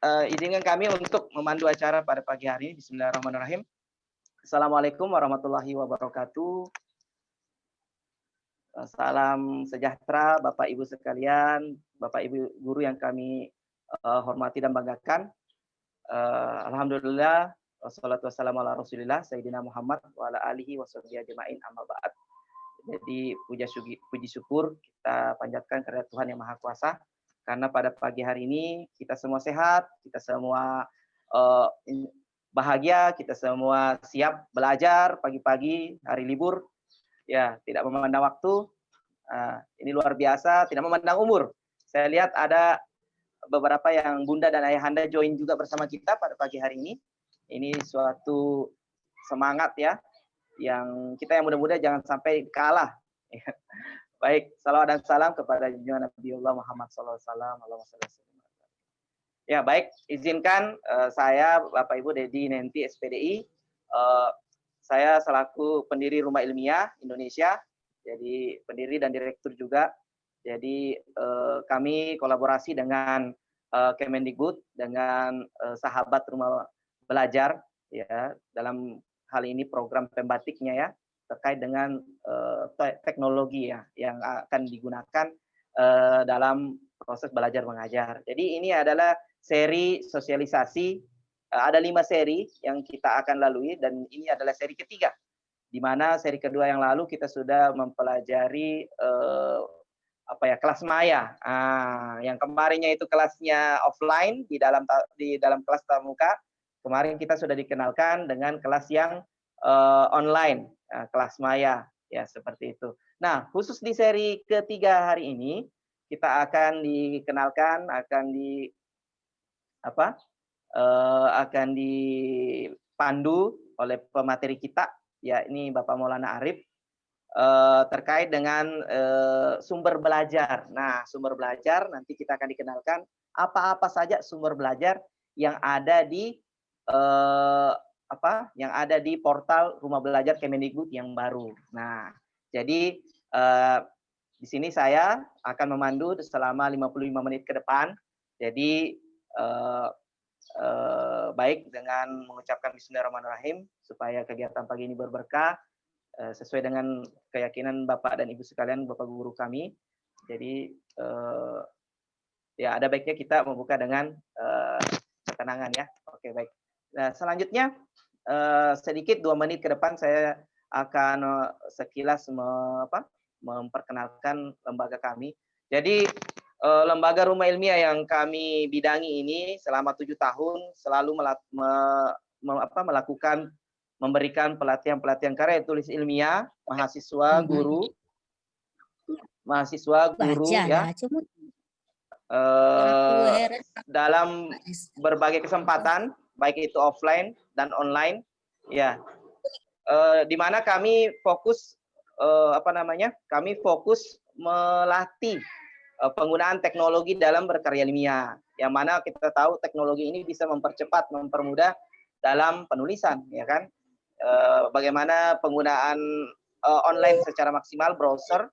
Izinkan kami untuk memandu acara pada pagi hari ini. Bismillahirrahmanirrahim. Assalamualaikum warahmatullahi wabarakatuh. Salam sejahtera Bapak Ibu sekalian, Bapak Ibu guru yang kami hormati dan banggakan. Alhamdulillah, wassalatu wassalamu ala Rasulillah Sayyidina Muhammad wa ala alihi washabihi ajmain, amma ba'd. Jadi puji syukur kita panjatkan kepada Tuhan Yang Maha Kuasa, karena pada pagi hari ini kita semua sehat, kita semua uh, bahagia, kita semua siap belajar pagi-pagi hari libur, ya tidak memandang waktu. Ini luar biasa, tidak memandang umur. Saya lihat ada beberapa yang bunda dan ayahanda join juga bersama kita pada pagi hari ini. Ini suatu semangat ya, yang kita yang muda-muda jangan sampai kalah. Baik, salawat dan salam kepada junjungan Nabiullah Muhammad SAW. Ya baik, izinkan saya Bapak Ibu Dedi Nenti SPDI, saya selaku pendiri Rumah Ilmiah Indonesia, jadi pendiri dan direktur juga. Jadi kami kolaborasi dengan Kemendikbud, dengan sahabat Rumah Belajar, ya dalam hal ini program pembatiknya ya, terkait dengan teknologi ya yang akan digunakan dalam proses belajar mengajar. Jadi ini adalah seri sosialisasi, ada 5 seri yang kita akan lalui, dan ini adalah seri ketiga, di mana seri kedua yang lalu kita sudah mempelajari kelas maya. Yang kemarinnya itu kelasnya offline di dalam kelas tatap muka. Kemarin kita sudah dikenalkan dengan kelas yang online, kelas maya ya, seperti itu. Nah, khusus di seri ketiga hari ini kita akan dikenalkan, akan dipandu oleh pemateri kita, ya ini Bapak Maulana Arif, terkait dengan sumber belajar. Nah, sumber belajar nanti kita akan dikenalkan apa-apa saja sumber belajar yang ada di portal Rumah Belajar Kemendikbud yang baru. Nah, jadi di sini saya akan memandu selama 55 menit ke depan. Jadi baik dengan mengucapkan Bismillahirrahmanirrahim supaya kegiatan pagi ini berberkah sesuai dengan keyakinan Bapak dan Ibu sekalian, Bapak guru kami. Jadi ya ada baiknya kita membuka dengan ketenangan ya. Oke, baik. Nah, selanjutnya sedikit 2 menit ke depan saya akan sekilas memperkenalkan lembaga kami. Jadi lembaga Rumah Ilmiah yang kami bidangi ini selama 7 tahun selalu memberikan pelatihan karya tulis ilmiah mahasiswa guru ya, dalam berbagai kesempatan, baik itu offline dan online ya, di mana kami fokus melatih penggunaan teknologi dalam berkarya ilmiah, yang mana kita tahu teknologi ini bisa mempermudah dalam penulisan, ya kan. Bagaimana penggunaan online secara maksimal, browser,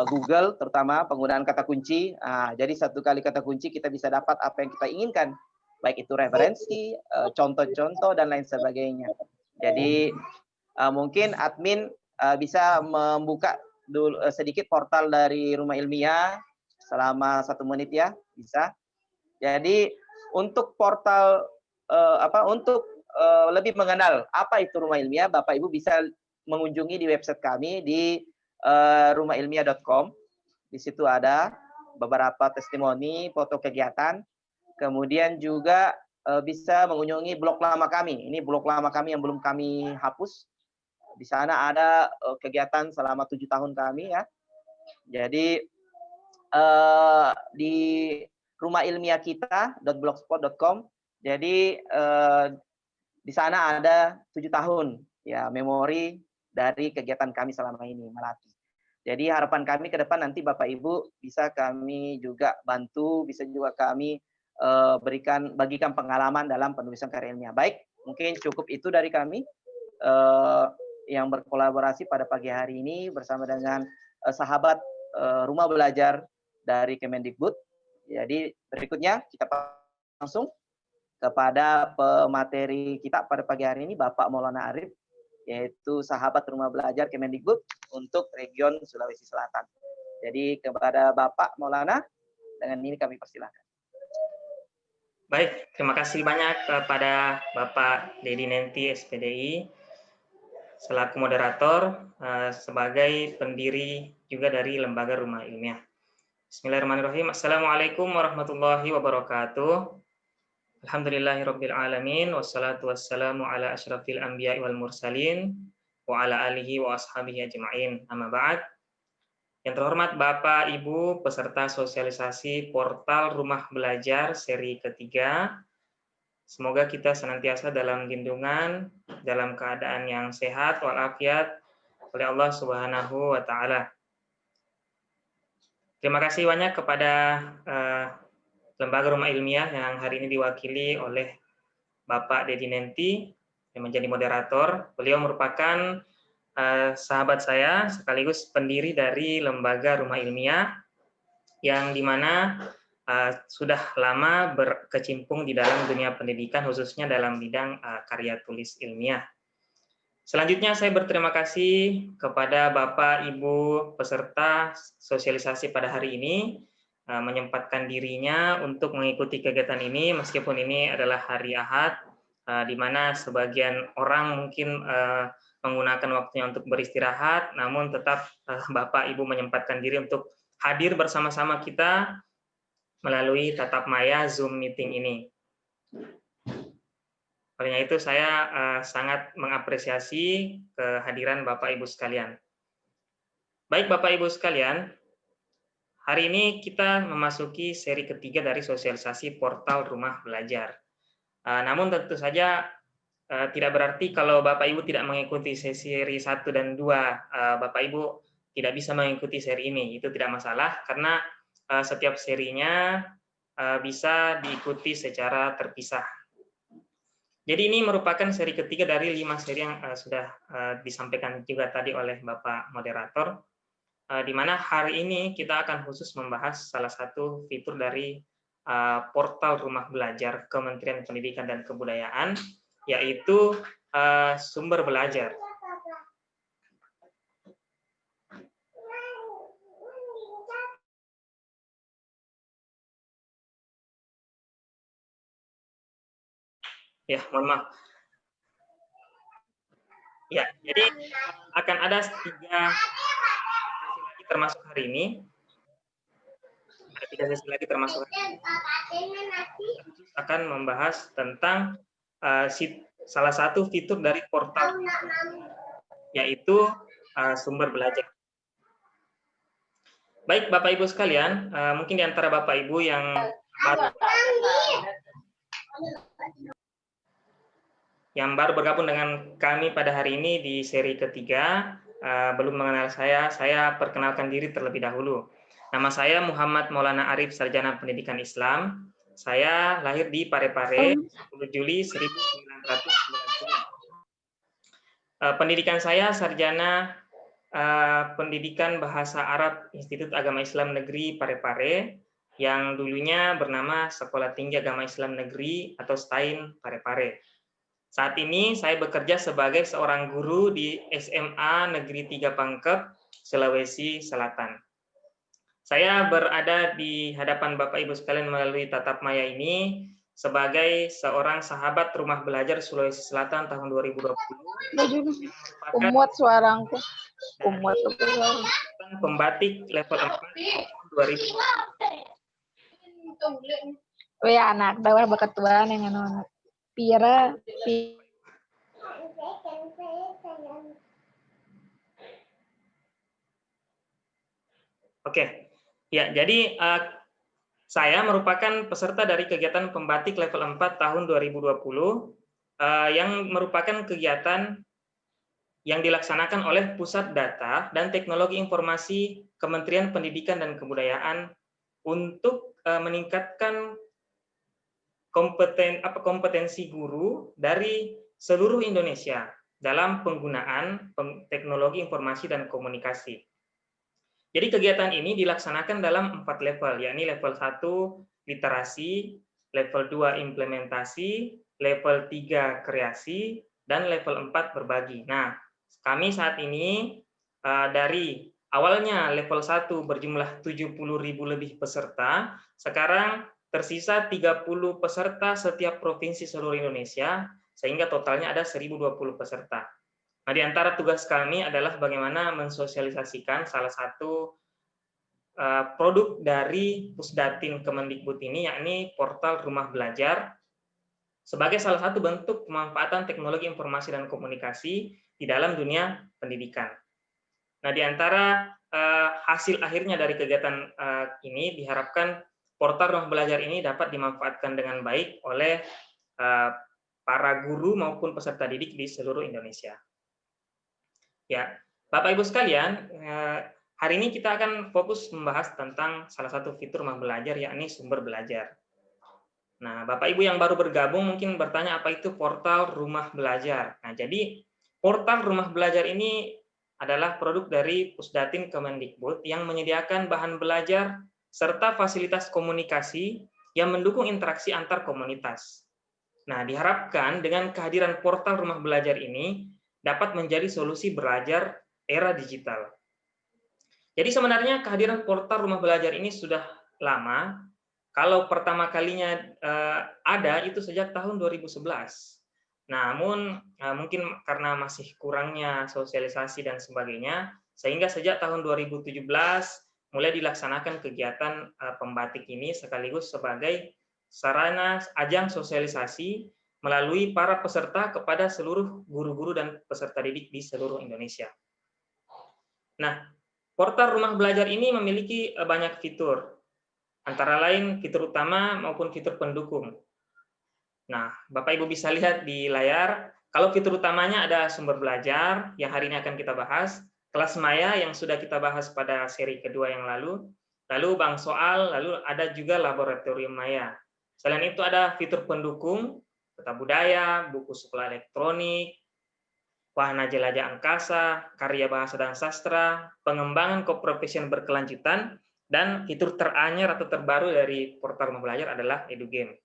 Google, terutama penggunaan kata kunci. Jadi 1 kali kata kunci kita bisa dapat apa yang kita inginkan, baik itu referensi, contoh-contoh dan lain sebagainya. Jadi mungkin admin bisa membuka dulu sedikit portal dari Rumah Ilmiah selama 1 menit ya, bisa. Jadi untuk portal lebih mengenal apa itu Rumah Ilmiah, Bapak Ibu bisa mengunjungi di website kami di rumahilmiah.com. Di situ ada beberapa testimoni, foto kegiatan. Kemudian juga bisa mengunjungi blog lama kami. Ini blog lama kami yang belum kami hapus. Di sana ada kegiatan selama 7 tahun kami ya. Jadi di rumahilmiahkita.blogspot.com. Jadi di sana ada 7 tahun ya memori dari kegiatan kami selama ini melatih. Jadi harapan kami ke depan nanti Bapak Ibu bisa kami juga bantu, bisa juga kami bagikan pengalaman dalam penulisan karya ilmiah. Baik, mungkin cukup itu dari kami yang berkolaborasi pada pagi hari ini bersama dengan sahabat Rumah Belajar dari Kemendikbud. Jadi berikutnya kita langsung kepada pemateri kita pada pagi hari ini, Bapak Maulana Arif, yaitu sahabat rumah belajar Kemendikbud untuk region Sulawesi Selatan. Jadi kepada Bapak Maulana, dengan ini kami persilahkan. Baik, terima kasih banyak kepada Bapak Dedi Nenti SPDI selaku moderator sebagai pendiri juga dari Lembaga Rumah Ilmiah. Bismillahirrahmanirrahim. Assalamualaikum warahmatullahi wabarakatuh. Alhamdulillahirabbil alamin wassalatu wassalamu ala asyrafil anbiya'i wal mursalin wa ala alihi wa ashabihi ajma'in. Amma ba'd. Yang terhormat Bapak Ibu peserta sosialisasi portal Rumah Belajar seri ketiga. Semoga kita senantiasa dalam lindungan, dalam keadaan yang sehat walafiat oleh Allah Subhanahu wa taala. Terima kasih banyak kepada Lembaga Rumah Ilmiah yang hari ini diwakili oleh Bapak Dedi Nenti yang menjadi moderator. Beliau merupakan sahabat saya sekaligus pendiri dari Lembaga Rumah Ilmiah yang dimana sudah lama berkecimpung di dalam dunia pendidikan khususnya dalam bidang karya tulis ilmiah. Selanjutnya saya berterima kasih kepada Bapak Ibu peserta sosialisasi pada hari ini menyempatkan dirinya untuk mengikuti kegiatan ini meskipun ini adalah hari Ahad di mana sebagian orang mungkin menggunakan waktunya untuk beristirahat, namun tetap Bapak Ibu menyempatkan diri untuk hadir bersama-sama kita melalui tatap maya Zoom meeting ini. Olehnya itu saya sangat mengapresiasi kehadiran Bapak Ibu sekalian. Baik Bapak Ibu sekalian, hari ini kita memasuki seri ketiga dari sosialisasi portal Rumah Belajar. Namun tentu saja tidak berarti kalau Bapak Ibu tidak mengikuti seri 1 dan 2, Bapak Ibu tidak bisa mengikuti seri ini. Itu tidak masalah karena setiap serinya bisa diikuti secara terpisah. Jadi ini merupakan seri ketiga dari 5 seri yang sudah disampaikan juga tadi oleh Bapak Moderator, di mana hari ini kita akan khusus membahas salah satu fitur dari portal Rumah Belajar Kementerian Pendidikan dan Kebudayaan, yaitu sumber belajar. Ya, mohon maaf. Ya, jadi akan ada 3 sesi lagi termasuk hari ini. Ada 3 sesi lagi termasuk hari ini. Akan membahas tentang salah satu fitur dari portal, yaitu sumber belajar. Baik, Bapak Ibu sekalian, mungkin di antara Bapak Ibu yang baru bergabung dengan kami pada hari ini di seri ketiga, belum mengenal saya perkenalkan diri terlebih dahulu. Nama saya Muhammad Maulana Arif, Sarjana Pendidikan Islam. Saya lahir di Parepare, 10 Juli 1990. Pendidikan saya sarjana Pendidikan Bahasa Arab Institut Agama Islam Negeri Parepare, yang dulunya bernama Sekolah Tinggi Agama Islam Negeri atau STAIN Parepare. Saat ini saya bekerja sebagai seorang guru di SMA Negeri 3 Pangkep, Sulawesi Selatan. Saya berada di hadapan Bapak Ibu sekalian melalui tatap maya ini sebagai seorang sahabat Rumah Belajar Sulawesi Selatan tahun 2020. Umuat suaraku. Umuat pembatik level 4 2020. Weh anak dawa baketuan yang anu Pira. Oke. Ya, jadi saya merupakan peserta dari kegiatan pembatik level 4 tahun 2020 yang merupakan kegiatan yang dilaksanakan oleh Pusat Data dan Teknologi Informasi Kementerian Pendidikan dan Kebudayaan untuk meningkatkan kompetensi guru dari seluruh Indonesia dalam penggunaan teknologi informasi dan komunikasi. Jadi kegiatan ini dilaksanakan dalam 4 level, yakni level 1 literasi, level 2 implementasi, level 3 kreasi, dan level 4 berbagi. Nah, kami saat ini dari awalnya level 1 berjumlah 70.000 lebih peserta, sekarang tersisa 30 peserta setiap provinsi seluruh Indonesia, sehingga totalnya ada 1.020 peserta. Nah, di antara tugas kami adalah bagaimana mensosialisasikan salah satu produk dari Pusdatin Kemendikbud ini, yakni portal Rumah Belajar, sebagai salah satu bentuk pemanfaatan teknologi informasi dan komunikasi di dalam dunia pendidikan. Nah, di antara hasil akhirnya dari kegiatan ini diharapkan portal Rumah Belajar ini dapat dimanfaatkan dengan baik oleh para guru maupun peserta didik di seluruh Indonesia. Ya, Bapak Ibu sekalian, hari ini kita akan fokus membahas tentang salah satu fitur Rumah Belajar, yakni sumber belajar. Nah, Bapak Ibu yang baru bergabung mungkin bertanya apa itu portal Rumah Belajar. Nah, jadi portal Rumah Belajar ini adalah produk dari Pusdatin Kemendikbud yang menyediakan bahan belajar serta fasilitas komunikasi yang mendukung interaksi antar komunitas. Nah, diharapkan dengan kehadiran portal Rumah Belajar ini dapat menjadi solusi belajar era digital. Jadi sebenarnya kehadiran portal Rumah Belajar ini sudah lama. Kalau pertama kalinya ada itu sejak tahun 2011. Namun mungkin karena masih kurangnya sosialisasi dan sebagainya, sehingga sejak tahun 2017 mulai dilaksanakan kegiatan pembatik ini sekaligus sebagai sarana ajang sosialisasi melalui para peserta kepada seluruh guru-guru dan peserta didik di seluruh Indonesia. Nah, portal Rumah Belajar ini memiliki banyak fitur, antara lain fitur utama maupun fitur pendukung. Nah, Bapak Ibu bisa lihat di layar, kalau fitur utamanya ada sumber belajar, yang hari ini akan kita bahas, kelas maya yang sudah kita bahas pada seri kedua yang lalu bank soal, lalu ada juga laboratorium maya. Selain itu ada fitur pendukung, peta budaya, buku sekolah elektronik, wahana jelajah angkasa, karya bahasa dan sastra, pengembangan koprofesion berkelanjutan, dan fitur teranyar atau terbaru dari portal Rumah Belajar adalah EduGame.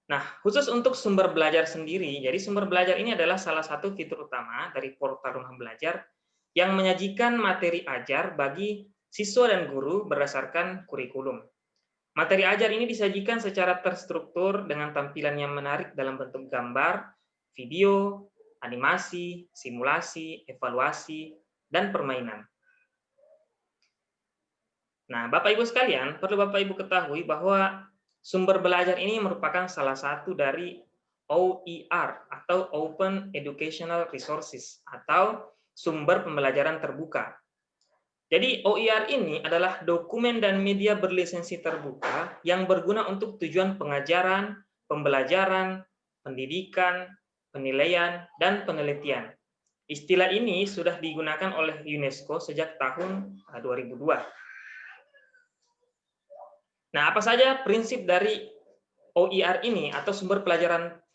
Nah, khusus untuk sumber belajar sendiri, jadi sumber belajar ini adalah salah satu fitur utama dari portal Rumah Belajar yang menyajikan materi ajar bagi siswa dan guru berdasarkan kurikulum. Materi ajar ini disajikan secara terstruktur dengan tampilan yang menarik dalam bentuk gambar, video, animasi, simulasi, evaluasi, dan permainan. Nah, Bapak Ibu sekalian, perlu Bapak Ibu ketahui bahwa sumber belajar ini merupakan salah satu dari OER atau Open Educational Resources atau sumber pembelajaran terbuka. Jadi OER ini adalah dokumen dan media berlisensi terbuka yang berguna untuk tujuan pengajaran, pembelajaran, pendidikan, penilaian, dan penelitian. Istilah ini sudah digunakan oleh UNESCO sejak tahun 2002. Nah, apa saja prinsip dari OER ini atau sumber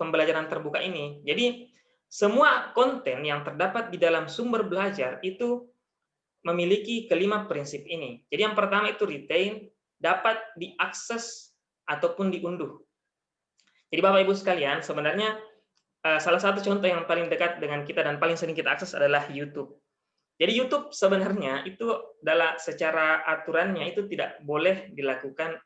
pembelajaran terbuka ini? Jadi, semua konten yang terdapat di dalam sumber belajar itu memiliki kelima prinsip ini. Jadi yang pertama itu retain, dapat diakses ataupun diunduh. Jadi Bapak Ibu sekalian, sebenarnya salah satu contoh yang paling dekat dengan kita dan paling sering kita akses adalah YouTube. Jadi YouTube sebenarnya itu adalah secara aturannya itu tidak boleh dilakukan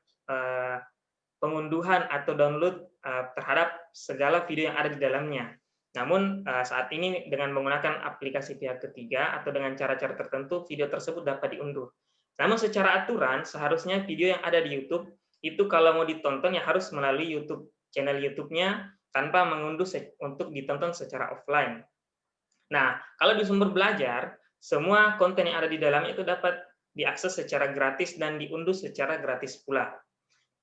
pengunduhan atau download terhadap segala video yang ada di dalamnya. Namun saat ini dengan menggunakan aplikasi pihak ketiga atau dengan cara-cara tertentu video tersebut dapat diunduh. Namun secara aturan seharusnya video yang ada di YouTube itu kalau mau ditonton ya harus melalui YouTube channel YouTube-nya tanpa mengunduh untuk ditonton secara offline. Nah, kalau di sumber belajar semua konten yang ada di dalamnya itu dapat diakses secara gratis dan diunduh secara gratis pula.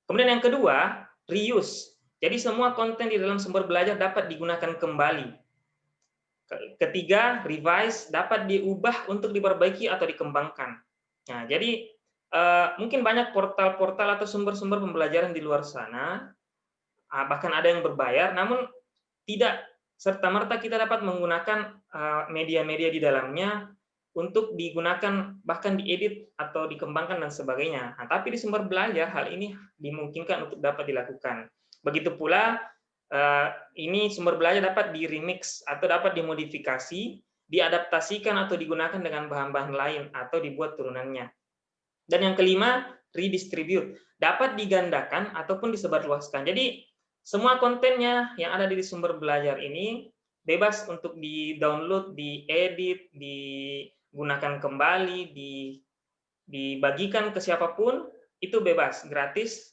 Kemudian yang kedua, reuse. Jadi semua konten di dalam sumber belajar dapat digunakan kembali. Ketiga, revise, dapat diubah untuk diperbaiki atau dikembangkan. Nah, jadi mungkin banyak portal-portal atau sumber-sumber pembelajaran di luar sana, bahkan ada yang berbayar, namun tidak serta-merta kita dapat menggunakan media-media di dalamnya untuk digunakan, bahkan diedit atau dikembangkan dan sebagainya. Nah, tapi di sumber belajar hal ini dimungkinkan untuk dapat dilakukan. Begitu pula ini sumber belajar dapat di-remix atau dapat dimodifikasi, diadaptasikan atau digunakan dengan bahan-bahan lain atau dibuat turunannya. Dan yang kelima, redistribute, dapat digandakan ataupun disebarluaskan. Jadi semua kontennya yang ada di sumber belajar ini bebas untuk di-download, diedit, digunakan kembali, dibagikan ke siapapun, itu bebas, gratis.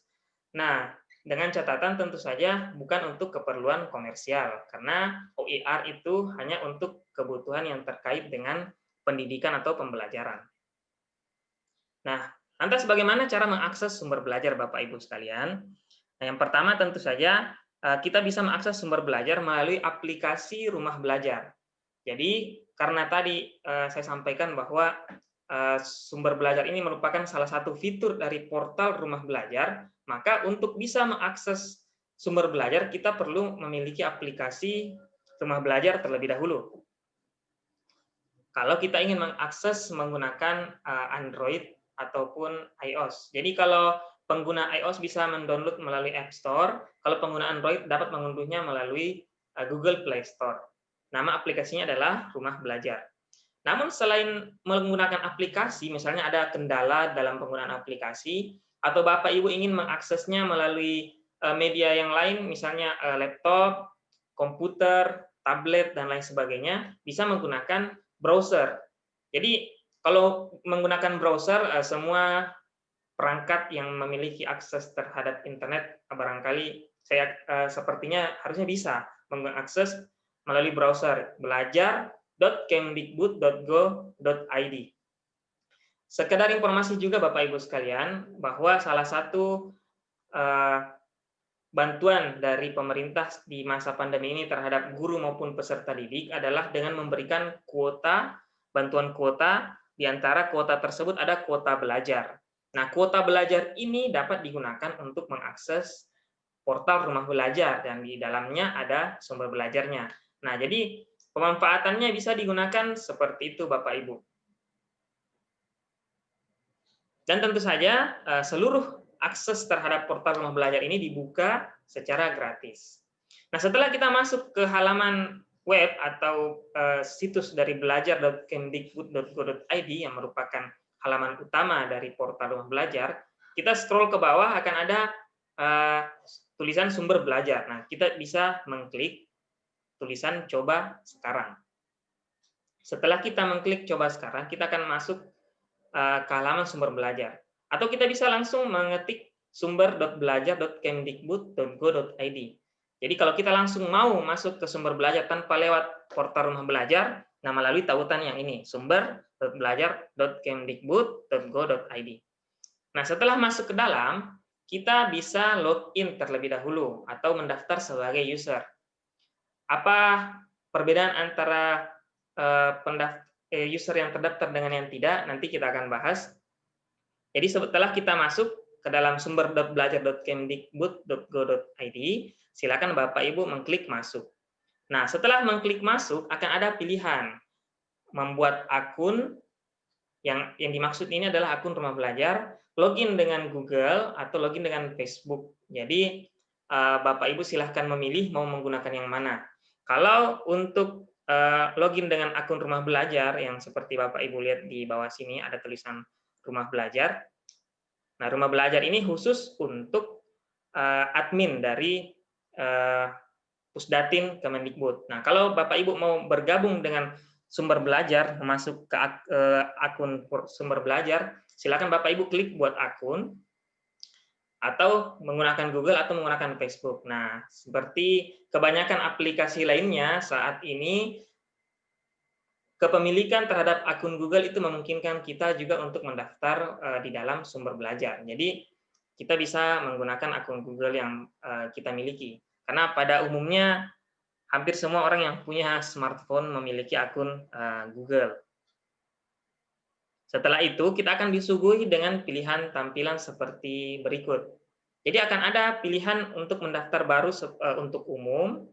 Nah, dengan catatan tentu saja bukan untuk keperluan komersial, karena OER itu hanya untuk kebutuhan yang terkait dengan pendidikan atau pembelajaran. Nah, lantas bagaimana cara mengakses sumber belajar Bapak Ibu sekalian? Nah, yang pertama tentu saja kita bisa mengakses sumber belajar melalui aplikasi Rumah Belajar. Jadi, karena tadi saya sampaikan bahwa sumber belajar ini merupakan salah satu fitur dari portal Rumah Belajar, maka untuk bisa mengakses sumber belajar kita perlu memiliki aplikasi Rumah Belajar terlebih dahulu. Kalau kita ingin mengakses menggunakan Android ataupun iOS. Jadi kalau pengguna iOS bisa mendownload melalui App Store, kalau pengguna Android dapat mengunduhnya melalui Google Play Store. Nama aplikasinya adalah Rumah Belajar. Namun selain menggunakan aplikasi, misalnya ada kendala dalam penggunaan aplikasi, atau Bapak Ibu ingin mengaksesnya melalui media yang lain, misalnya laptop, komputer, tablet, dan lain sebagainya, bisa menggunakan browser. Jadi kalau menggunakan browser, semua perangkat yang memiliki akses terhadap internet barangkali saya sepertinya harusnya bisa mengakses melalui browser belajar.kemdikbud.go.id. Sekedar informasi juga Bapak Ibu sekalian bahwa salah satu bantuan dari pemerintah di masa pandemi ini terhadap guru maupun peserta didik adalah dengan memberikan kuota, bantuan kuota, di antara kuota tersebut ada kuota belajar. Nah, kuota belajar ini dapat digunakan untuk mengakses portal Rumah Belajar, dan di dalamnya ada sumber belajarnya. Nah, jadi pemanfaatannya bisa digunakan seperti itu, Bapak Ibu. Dan tentu saja seluruh akses terhadap portal Rumah Belajar ini dibuka secara gratis. Nah, setelah kita masuk ke halaman web atau situs dari belajar.kemdikbud.go.id yang merupakan halaman utama dari portal Rumah Belajar, kita scroll ke bawah akan ada tulisan sumber belajar. Nah, kita bisa mengklik tulisan coba sekarang. Setelah kita mengklik coba sekarang, kita akan masuk ke halaman sumber belajar. Atau kita bisa langsung mengetik sumber.belajar.kemdikbud.go.id. Jadi kalau kita langsung mau masuk ke sumber belajar tanpa lewat portal Rumah Belajar, nah melalui tautan yang ini, sumber.belajar.kemdikbud.go.id. Nah, setelah masuk ke dalam, kita bisa login terlebih dahulu atau mendaftar sebagai user. Apa perbedaan antara user yang terdaftar dengan yang tidak, nanti kita akan bahas. Jadi setelah kita masuk ke dalam sumber.belajar.kemdikbud.go.id, silakan Bapak Ibu mengklik masuk. Nah, setelah mengklik masuk akan ada pilihan membuat akun, yang dimaksud ini adalah akun Rumah Belajar, login dengan Google atau login dengan Facebook. Jadi Bapak Ibu silahkan memilih mau menggunakan yang mana. Kalau untuk login dengan akun Rumah Belajar yang seperti Bapak Ibu lihat di bawah sini ada tulisan Rumah Belajar. Nah, Rumah Belajar ini khusus untuk admin dari Pusdatin Kemendikbud. Nah, kalau Bapak Ibu mau bergabung dengan sumber belajar, masuk ke akun sumber belajar, silakan Bapak Ibu klik buat akun, atau menggunakan Google atau menggunakan Facebook. Nah, seperti kebanyakan aplikasi lainnya saat ini, kepemilikan terhadap akun Google itu memungkinkan kita juga untuk mendaftar di dalam sumber belajar. Jadi, kita bisa menggunakan akun Google yang kita miliki. Karena pada umumnya, hampir semua orang yang punya smartphone memiliki akun Google. Setelah itu, kita akan disuguhi dengan pilihan tampilan seperti berikut. Jadi akan ada pilihan untuk mendaftar baru untuk umum,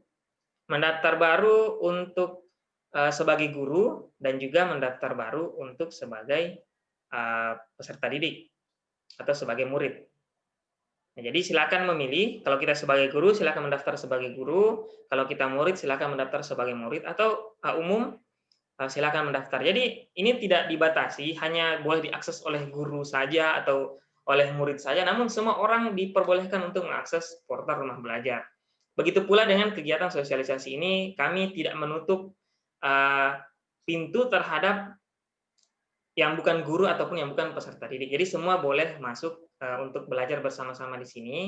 mendaftar baru untuk sebagai guru dan juga mendaftar baru untuk sebagai peserta didik atau sebagai murid. Nah, jadi silakan memilih, kalau kita sebagai guru silakan mendaftar sebagai guru, kalau kita murid silakan mendaftar sebagai murid, atau umum silakan mendaftar. Jadi ini tidak dibatasi, hanya boleh diakses oleh guru saja atau oleh murid saja, namun semua orang diperbolehkan untuk mengakses portal Rumah Belajar. Begitu pula dengan kegiatan sosialisasi ini, kami tidak menutup pintu terhadap yang bukan guru ataupun yang bukan peserta didik. Jadi semua boleh masuk untuk belajar bersama-sama di sini.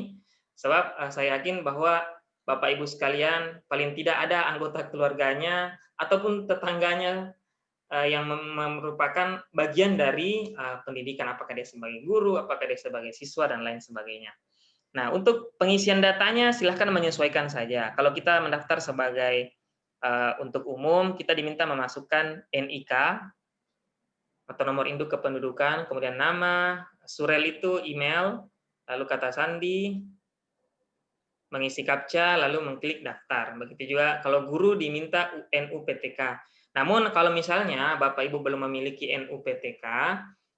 Sebab saya yakin bahwa Bapak Ibu sekalian paling tidak ada anggota keluarganya ataupun tetangganya yang merupakan bagian dari pendidikan, apakah dia sebagai guru, apakah dia sebagai siswa, dan lain sebagainya. Nah, untuk pengisian datanya silahkan menyesuaikan saja. Kalau kita mendaftar sebagai untuk umum, kita diminta memasukkan NIK, atau nomor induk kependudukan, kemudian nama, surel itu email, lalu kata sandi, mengisi captcha, lalu mengklik daftar. Begitu juga kalau guru diminta NUPTK. Namun kalau misalnya Bapak Ibu belum memiliki NUPTK,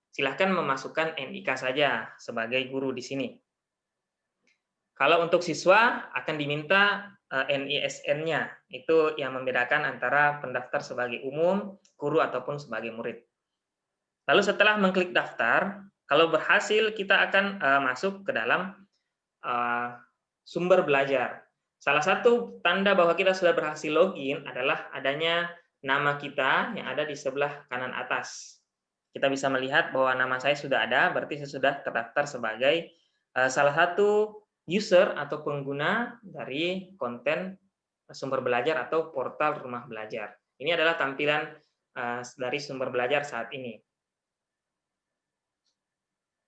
silahkan memasukkan NIK saja sebagai guru di sini. Kalau untuk siswa akan diminta NISN-nya, itu yang membedakan antara pendaftar sebagai umum, guru ataupun sebagai murid. Lalu setelah mengklik daftar, kalau berhasil kita akan masuk ke dalam sumber belajar. Salah satu tanda bahwa kita sudah berhasil login adalah adanya nama kita yang ada di sebelah kanan atas. Kita bisa melihat bahwa nama saya sudah ada, berarti saya sudah terdaftar sebagai salah satu user atau pengguna dari konten sumber belajar atau portal Rumah Belajar. Ini adalah tampilan dari sumber belajar saat ini.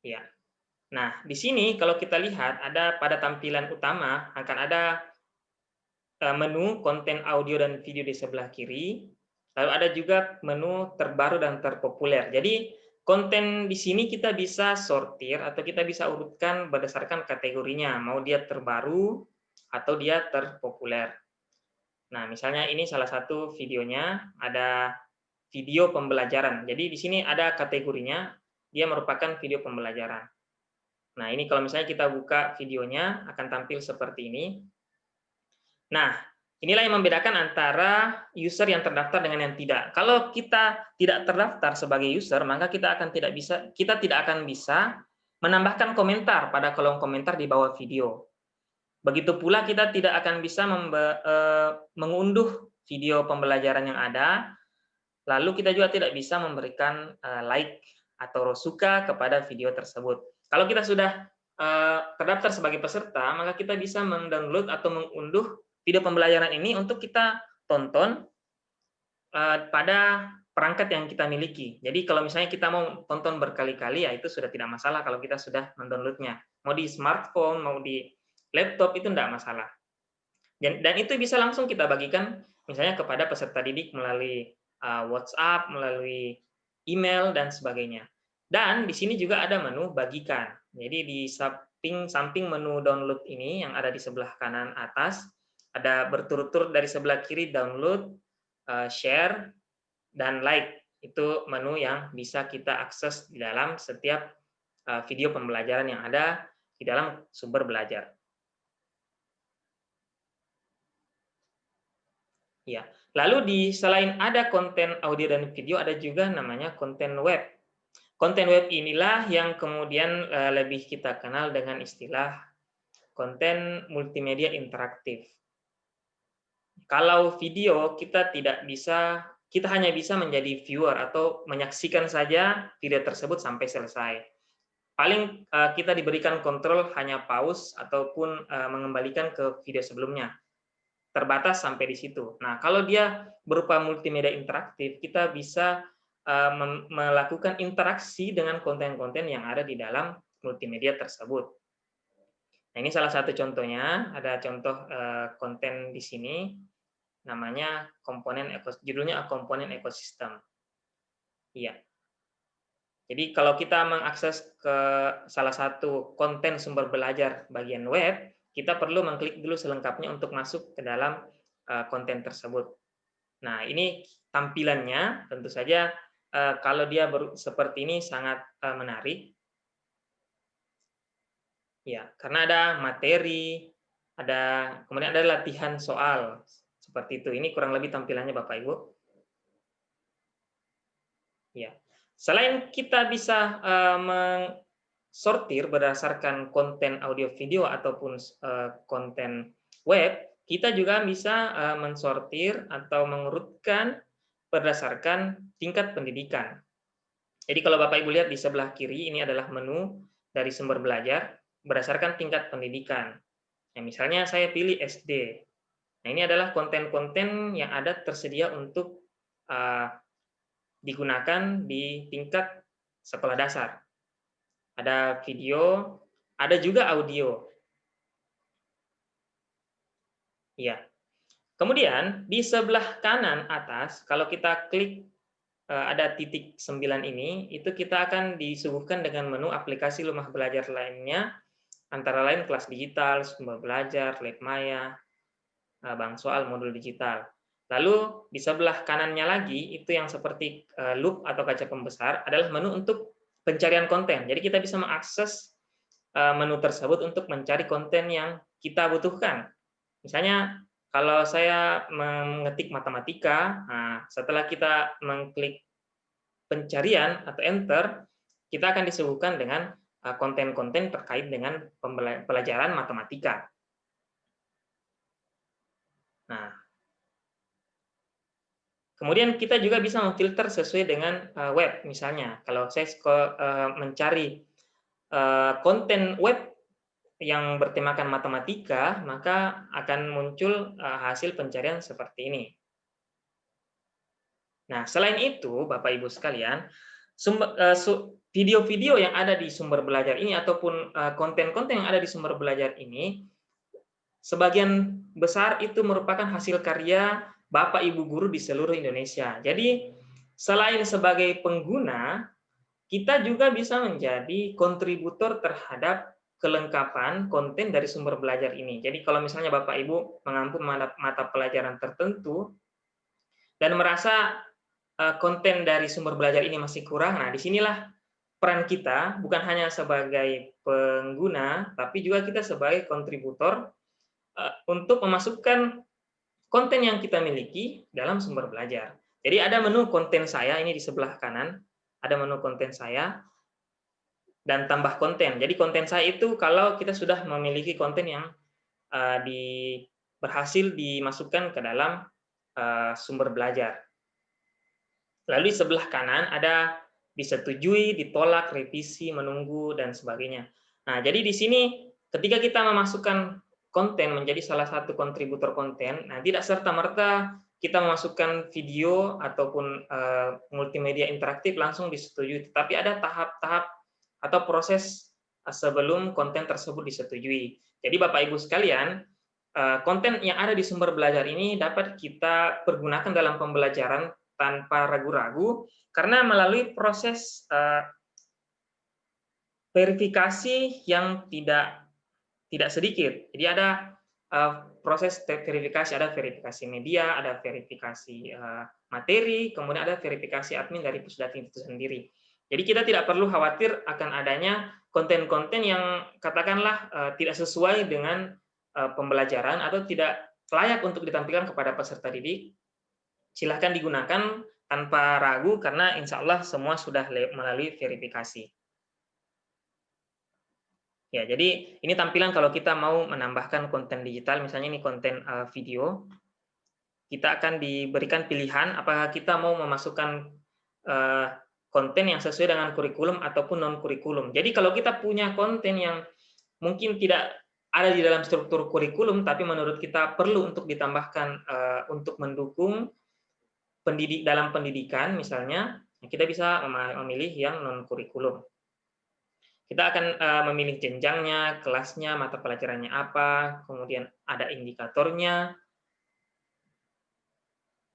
Ya. Nah, di sini kalau kita lihat ada pada tampilan utama akan ada menu konten audio dan video di sebelah kiri. Lalu ada juga menu terbaru dan terpopuler. Jadi konten di sini kita bisa sortir atau kita bisa urutkan berdasarkan kategorinya, mau dia terbaru atau dia terpopuler. Nah, misalnya ini salah satu videonya, ada video pembelajaran. Jadi di sini ada kategorinya, dia merupakan video pembelajaran. Nah, ini kalau misalnya kita buka videonya akan tampil seperti ini. Nah, inilah yang membedakan antara user yang terdaftar dengan yang tidak. Kalau kita tidak terdaftar sebagai user, maka kita tidak akan bisa menambahkan komentar pada kolom komentar di bawah video. Begitu pula kita tidak akan bisa mengunduh video pembelajaran yang ada, lalu kita juga tidak bisa memberikan like atau suka kepada video tersebut. Kalau kita sudah terdaftar sebagai peserta, maka kita bisa mendownload atau mengunduh video pembelajaran ini untuk kita tonton pada perangkat yang kita miliki. Jadi kalau misalnya kita mau tonton berkali-kali, ya itu sudah tidak masalah kalau kita sudah mendownloadnya. Mau di smartphone, mau di laptop, itu tidak masalah. Dan itu bisa langsung kita bagikan misalnya kepada peserta didik melalui WhatsApp, melalui email, dan sebagainya. Dan di sini juga ada menu bagikan. Jadi di samping menu download ini yang ada di sebelah kanan atas, ada berturut-turut dari sebelah kiri download, share, dan like. Itu menu yang bisa kita akses di dalam setiap video pembelajaran yang ada di dalam sumber belajar. Ya, lalu selain ada konten audio dan video, ada juga namanya konten web. Konten web inilah yang kemudian lebih kita kenal dengan istilah konten multimedia interaktif. Kalau video kita hanya bisa menjadi viewer atau menyaksikan saja video tersebut sampai selesai. Paling kita diberikan kontrol hanya pause ataupun mengembalikan ke video sebelumnya. Terbatas sampai di situ. Nah, kalau dia berupa multimedia interaktif, kita bisa melakukan interaksi dengan konten-konten yang ada di dalam multimedia tersebut. Nah, ini salah satu contohnya. Ada contoh konten di sini, namanya judulnya komponen ekosistem. Iya. Jadi kalau kita mengakses ke salah satu konten sumber belajar bagian web, kita perlu mengklik dulu selengkapnya untuk masuk ke dalam konten tersebut. Nah, ini tampilannya tentu saja kalau dia seperti ini sangat menarik. Ya, karena ada materi, kemudian ada latihan soal seperti itu. Ini kurang lebih tampilannya Bapak Ibu. Ya. Selain kita bisa sortir berdasarkan konten audio video ataupun konten web, kita juga bisa mensortir atau mengurutkan berdasarkan tingkat pendidikan. Jadi kalau Bapak Ibu lihat di sebelah kiri ini adalah menu dari sumber belajar berdasarkan tingkat pendidikan. Nah, misalnya saya pilih SD. Nah, ini adalah konten-konten yang ada tersedia untuk digunakan di tingkat sekolah dasar. Ada video, ada juga audio. Ya. Kemudian di sebelah kanan atas, kalau kita klik ada titik 9 ini, itu kita akan disuguhkan dengan menu aplikasi rumah belajar lainnya, antara lain kelas digital, sumber belajar, Labmaya, bank soal, modul digital. Lalu di sebelah kanannya lagi, itu yang seperti loop atau kaca pembesar, adalah menu untuk pencarian konten. Jadi kita bisa mengakses menu tersebut untuk mencari konten yang kita butuhkan. Misalnya, kalau saya mengetik matematika, nah, setelah kita mengklik pencarian atau enter, kita akan disuguhkan dengan konten-konten terkait dengan pelajaran matematika. Nah, kemudian kita juga bisa memfilter sesuai dengan web. Misalnya, kalau saya mencari konten web yang bertemakan matematika, maka akan muncul hasil pencarian seperti ini. Nah, selain itu, Bapak Ibu sekalian, video-video yang ada di sumber belajar ini ataupun konten-konten yang ada di sumber belajar ini, sebagian besar itu merupakan hasil karya Bapak Ibu guru di seluruh Indonesia. Jadi, selain sebagai pengguna, kita juga bisa menjadi kontributor terhadap kelengkapan konten dari sumber belajar ini. Jadi, kalau misalnya Bapak Ibu mengampu mata pelajaran tertentu dan merasa konten dari sumber belajar ini masih kurang, nah disinilah peran kita bukan hanya sebagai pengguna, tapi juga kita sebagai kontributor untuk memasukkan konten yang kita miliki dalam sumber belajar. Jadi ada menu konten saya, ini di sebelah kanan, ada menu konten saya, dan tambah konten. Jadi konten saya itu kalau kita sudah memiliki konten yang berhasil dimasukkan ke dalam sumber belajar. Lalu di sebelah kanan ada disetujui, ditolak, revisi, menunggu, dan sebagainya. Nah, jadi di sini ketika kita memasukkan konten menjadi salah satu kontributor konten, nah tidak serta-merta kita memasukkan video ataupun multimedia interaktif langsung disetujui, tetapi ada tahap-tahap atau proses sebelum konten tersebut disetujui. Jadi Bapak Ibu sekalian, konten yang ada di sumber belajar ini dapat kita pergunakan dalam pembelajaran tanpa ragu-ragu, karena melalui proses verifikasi yang tidak sedikit. Jadi ada proses verifikasi, ada verifikasi media, ada verifikasi materi, kemudian ada verifikasi admin dari Pusdatin itu sendiri. Jadi kita tidak perlu khawatir akan adanya konten-konten yang katakanlah tidak sesuai dengan pembelajaran atau tidak layak untuk ditampilkan kepada peserta didik. Silahkan digunakan tanpa ragu karena insya Allah semua sudah melalui verifikasi. Ya, jadi ini tampilan kalau kita mau menambahkan konten digital, misalnya ini konten video, kita akan diberikan pilihan apakah kita mau memasukkan konten yang sesuai dengan kurikulum ataupun non-kurikulum. Jadi kalau kita punya konten yang mungkin tidak ada di dalam struktur kurikulum, tapi menurut kita perlu untuk ditambahkan untuk mendukung dalam pendidikan misalnya, kita bisa memilih yang non kurikulum. Kita akan memilih jenjangnya, kelasnya, mata pelajarannya apa, kemudian ada indikatornya.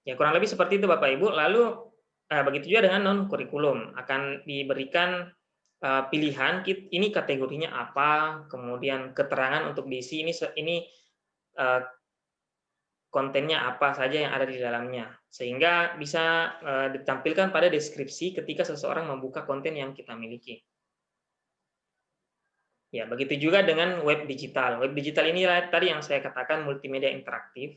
Ya kurang lebih seperti itu Bapak Ibu. Lalu begitu juga dengan non kurikulum, akan diberikan pilihan ini kategorinya apa, kemudian keterangan untuk diisi ini kontennya apa saja yang ada di dalamnya, sehingga bisa ditampilkan pada deskripsi ketika seseorang membuka konten yang kita miliki. Ya, begitu juga dengan web digital. Web digital ini tadi yang saya katakan multimedia interaktif,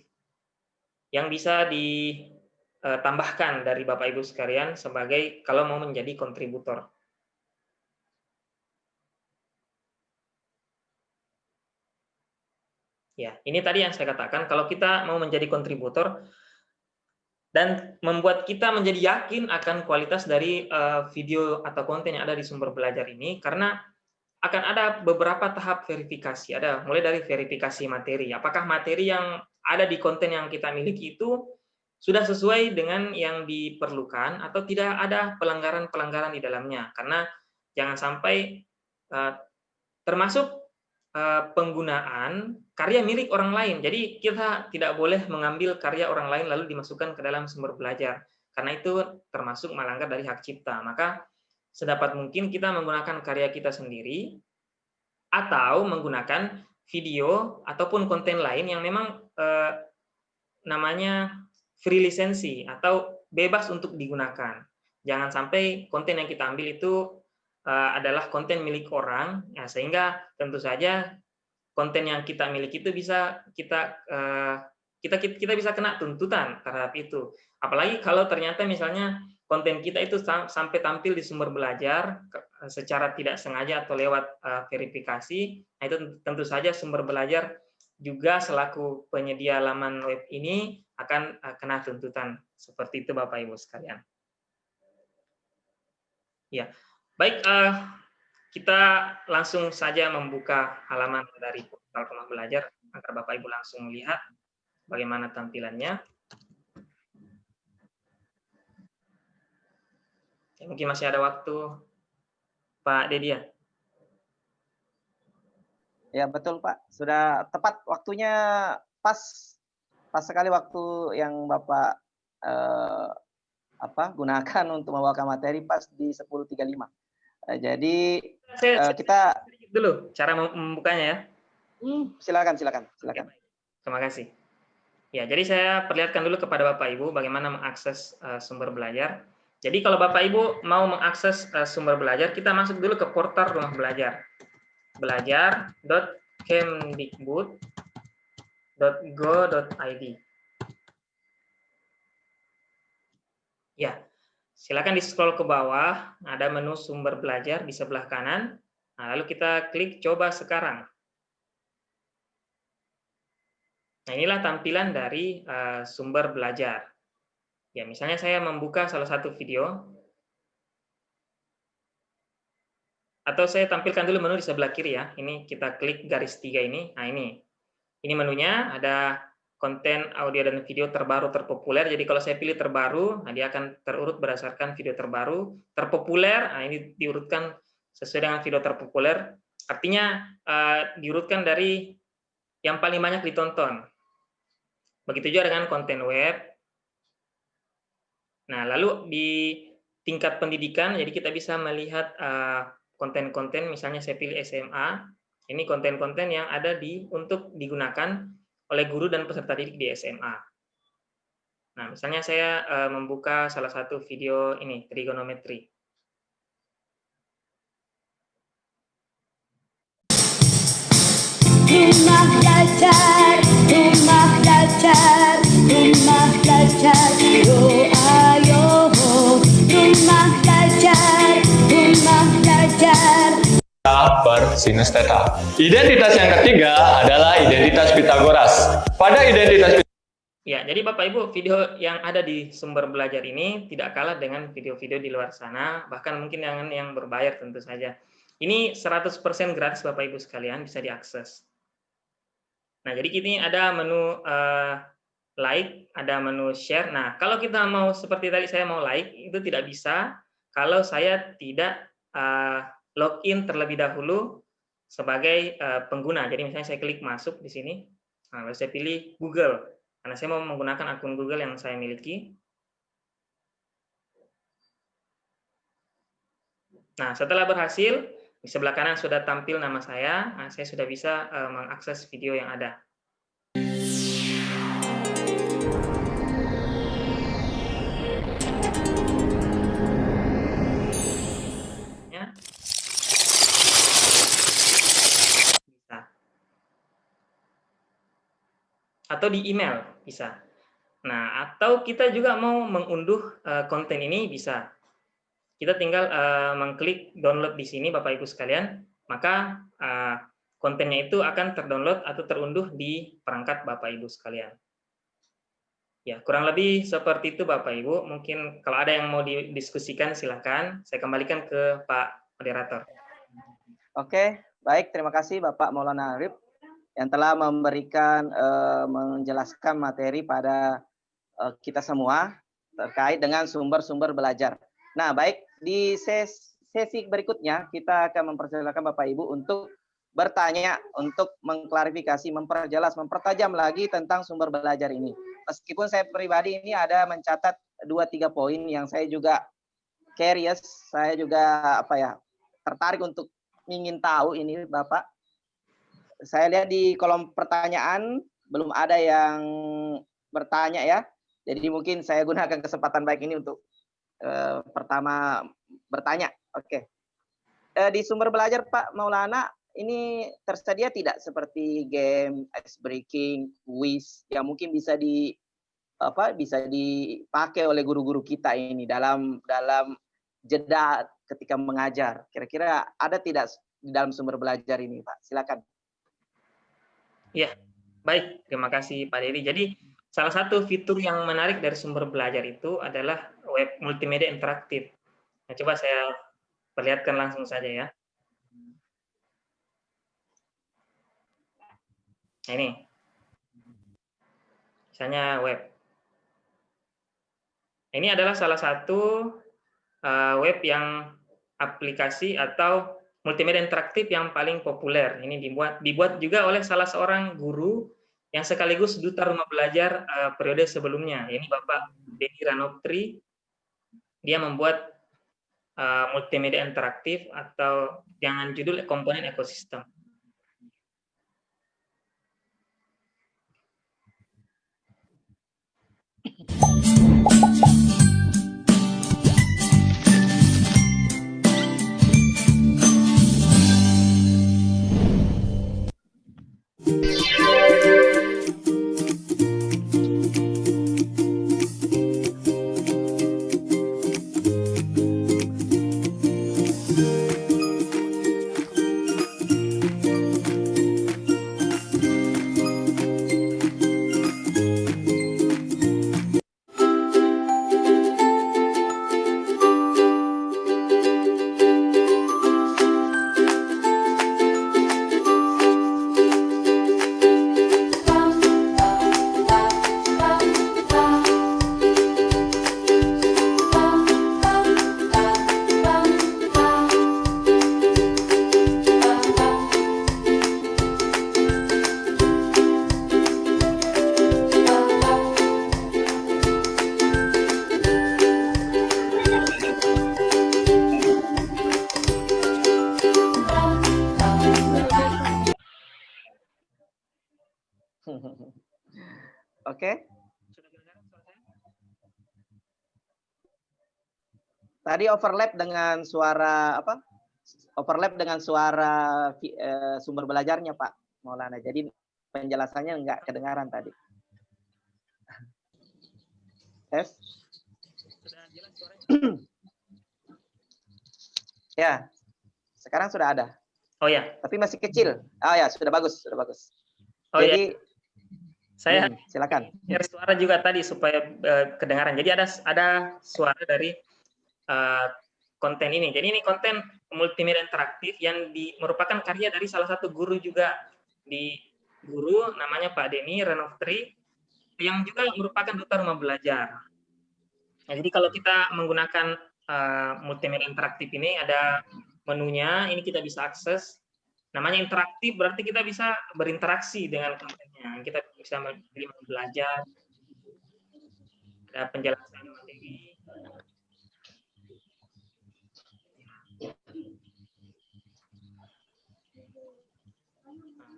yang bisa ditambahkan dari Bapak Ibu sekalian sebagai kalau mau menjadi kontributor. Ya, ini tadi yang saya katakan, kalau kita mau menjadi kontributor dan membuat kita menjadi yakin akan kualitas dari video atau konten yang ada di sumber belajar ini, karena akan ada beberapa tahap verifikasi. Ada mulai dari verifikasi materi. Apakah materi yang ada di konten yang kita miliki itu sudah sesuai dengan yang diperlukan atau tidak ada pelanggaran-pelanggaran di dalamnya. Karena jangan sampai termasuk penggunaan karya milik orang lain. Jadi kita tidak boleh mengambil karya orang lain lalu dimasukkan ke dalam sumber belajar. Karena itu termasuk melanggar dari hak cipta. Maka sedapat mungkin kita menggunakan karya kita sendiri atau menggunakan video ataupun konten lain yang memang namanya free lisensi atau bebas untuk digunakan. Jangan sampai konten yang kita ambil itu adalah konten milik orang, ya, sehingga tentu saja konten yang kita miliki itu bisa kita bisa kena tuntutan terhadap itu. Apalagi kalau ternyata misalnya konten kita itu sampai tampil di sumber belajar secara tidak sengaja atau lewat verifikasi, nah itu tentu saja sumber belajar juga selaku penyedia laman web ini akan kena tuntutan. Seperti itu Bapak Ibu sekalian. Ya, baik, kita langsung saja membuka halaman dari portal Rumah Belajar agar Bapak Ibu langsung melihat bagaimana tampilannya. Ya, mungkin masih ada waktu, Pak Dedi ya? Ya betul Pak, sudah tepat waktunya, pas sekali waktu yang Bapak gunakan untuk membawakan materi pas di 10.35. Jadi kita sedikit dulu cara membukanya ya. Silakan. Terima kasih. Ya, jadi saya perlihatkan dulu kepada Bapak Ibu bagaimana mengakses sumber belajar. Jadi kalau Bapak Ibu mau mengakses sumber belajar, kita masuk dulu ke portal Rumah Belajar. belajar.kemdikbud.go.id. Ya, silakan di-scroll ke bawah, ada menu sumber belajar di sebelah kanan. Nah, lalu kita klik coba sekarang. Nah, inilah tampilan dari sumber belajar. Ya, misalnya saya membuka salah satu video, atau saya tampilkan dulu menu di sebelah kiri ya. Ini kita klik garis 3 ini. Nah, ini menunya, ada konten audio dan video terbaru terpopuler. Jadi kalau saya pilih terbaru, nah dia akan terurut berdasarkan video terbaru. Terpopuler, nah ini diurutkan sesuai dengan video terpopuler. Artinya diurutkan dari yang paling banyak ditonton. Begitu juga dengan konten web. Nah, lalu di tingkat pendidikan, jadi kita bisa melihat konten-konten, misalnya saya pilih SMA, ini konten-konten yang ada untuk digunakan oleh guru dan peserta didik di SMA. Nah, misalnya saya membuka salah satu video ini, trigonometri. Rumah belajar, rumah belajar, rumah belajar, yo ayo, rumah belajar, rumah belajar. Per sinus theta. Identitas yang ketiga adalah identitas Pitagoras. Pada identitas Ya, jadi Bapak Ibu, video yang ada di sumber belajar ini tidak kalah dengan video-video di luar sana, bahkan mungkin yang berbayar tentu saja. Ini 100% gratis Bapak Ibu sekalian, bisa diakses. Nah, jadi ini ada menu like, ada menu share. Nah, kalau kita mau seperti tadi saya mau like, itu tidak bisa kalau saya tidak login terlebih dahulu sebagai pengguna. Jadi misalnya saya klik masuk di sini, nah, lalu saya pilih Google, karena saya mau menggunakan akun Google yang saya miliki. Nah, setelah berhasil, di sebelah kanan sudah tampil nama saya. Nah, saya sudah bisa mengakses video yang ada. atau di email bisa. Nah, atau kita juga mau mengunduh konten ini bisa. Kita tinggal mengklik download di sini Bapak Ibu sekalian, maka kontennya itu akan terdownload atau terunduh di perangkat Bapak Ibu sekalian. Ya, kurang lebih seperti itu Bapak Ibu. Mungkin kalau ada yang mau didiskusikan silakan. Saya kembalikan ke Pak Moderator. Oke, baik. Terima kasih Bapak Maulana Arif yang telah memberikan menjelaskan materi pada kita semua terkait dengan sumber-sumber belajar. Nah, baik, di sesi berikutnya kita akan mempersilakan Bapak Ibu untuk bertanya, untuk mengklarifikasi, memperjelas, mempertajam lagi tentang sumber belajar ini. Meskipun saya pribadi ini ada mencatat 2-3 poin yang saya juga curious, saya juga tertarik untuk ingin tahu ini Bapak. Saya lihat di kolom pertanyaan belum ada yang bertanya ya. Jadi mungkin saya gunakan kesempatan baik ini untuk pertama bertanya. Oke. Di sumber belajar Pak Maulana ini tersedia tidak seperti game, ice breaking, quiz yang mungkin bisa dipakai oleh guru-guru kita ini dalam jeda ketika mengajar. Kira-kira ada tidak di dalam sumber belajar ini, Pak? Silakan. Ya, baik. Terima kasih Pak Dedi. Jadi salah satu fitur yang menarik dari sumber belajar itu adalah web multimedia interaktif. Nah, coba saya perlihatkan langsung saja ya. Nah, ini. Misalnya web. Ini adalah salah satu web yang aplikasi atau multimedia interaktif yang paling populer. Ini dibuat juga oleh salah seorang guru yang sekaligus duta rumah belajar periode sebelumnya. Ini Bapak Denny Ranoptri. Dia membuat multimedia interaktif atau dengan judul komponen ekosistem. Oke. Tadi overlap dengan suara apa? Overlap dengan suara sumber belajarnya Pak Maulana. Jadi penjelasannya enggak kedengaran tadi. Tes. Ya. Sekarang sudah ada. Oh ya. Tapi masih kecil. Oh ya, sudah bagus, sudah bagus. Oh jadi ya. Saya silakan. Suara juga tadi supaya kedengaran. Jadi ada suara dari konten ini. Jadi ini konten multimedia interaktif yang merupakan karya dari salah satu guru juga guru namanya Pak Denny Ranoptri yang juga merupakan duta rumah belajar. Nah, jadi kalau kita menggunakan multimedia interaktif ini ada menunya, ini kita bisa akses. Namanya interaktif berarti kita bisa berinteraksi dengan kontennya. Kita bisa belajar. Ada penjelasan materi.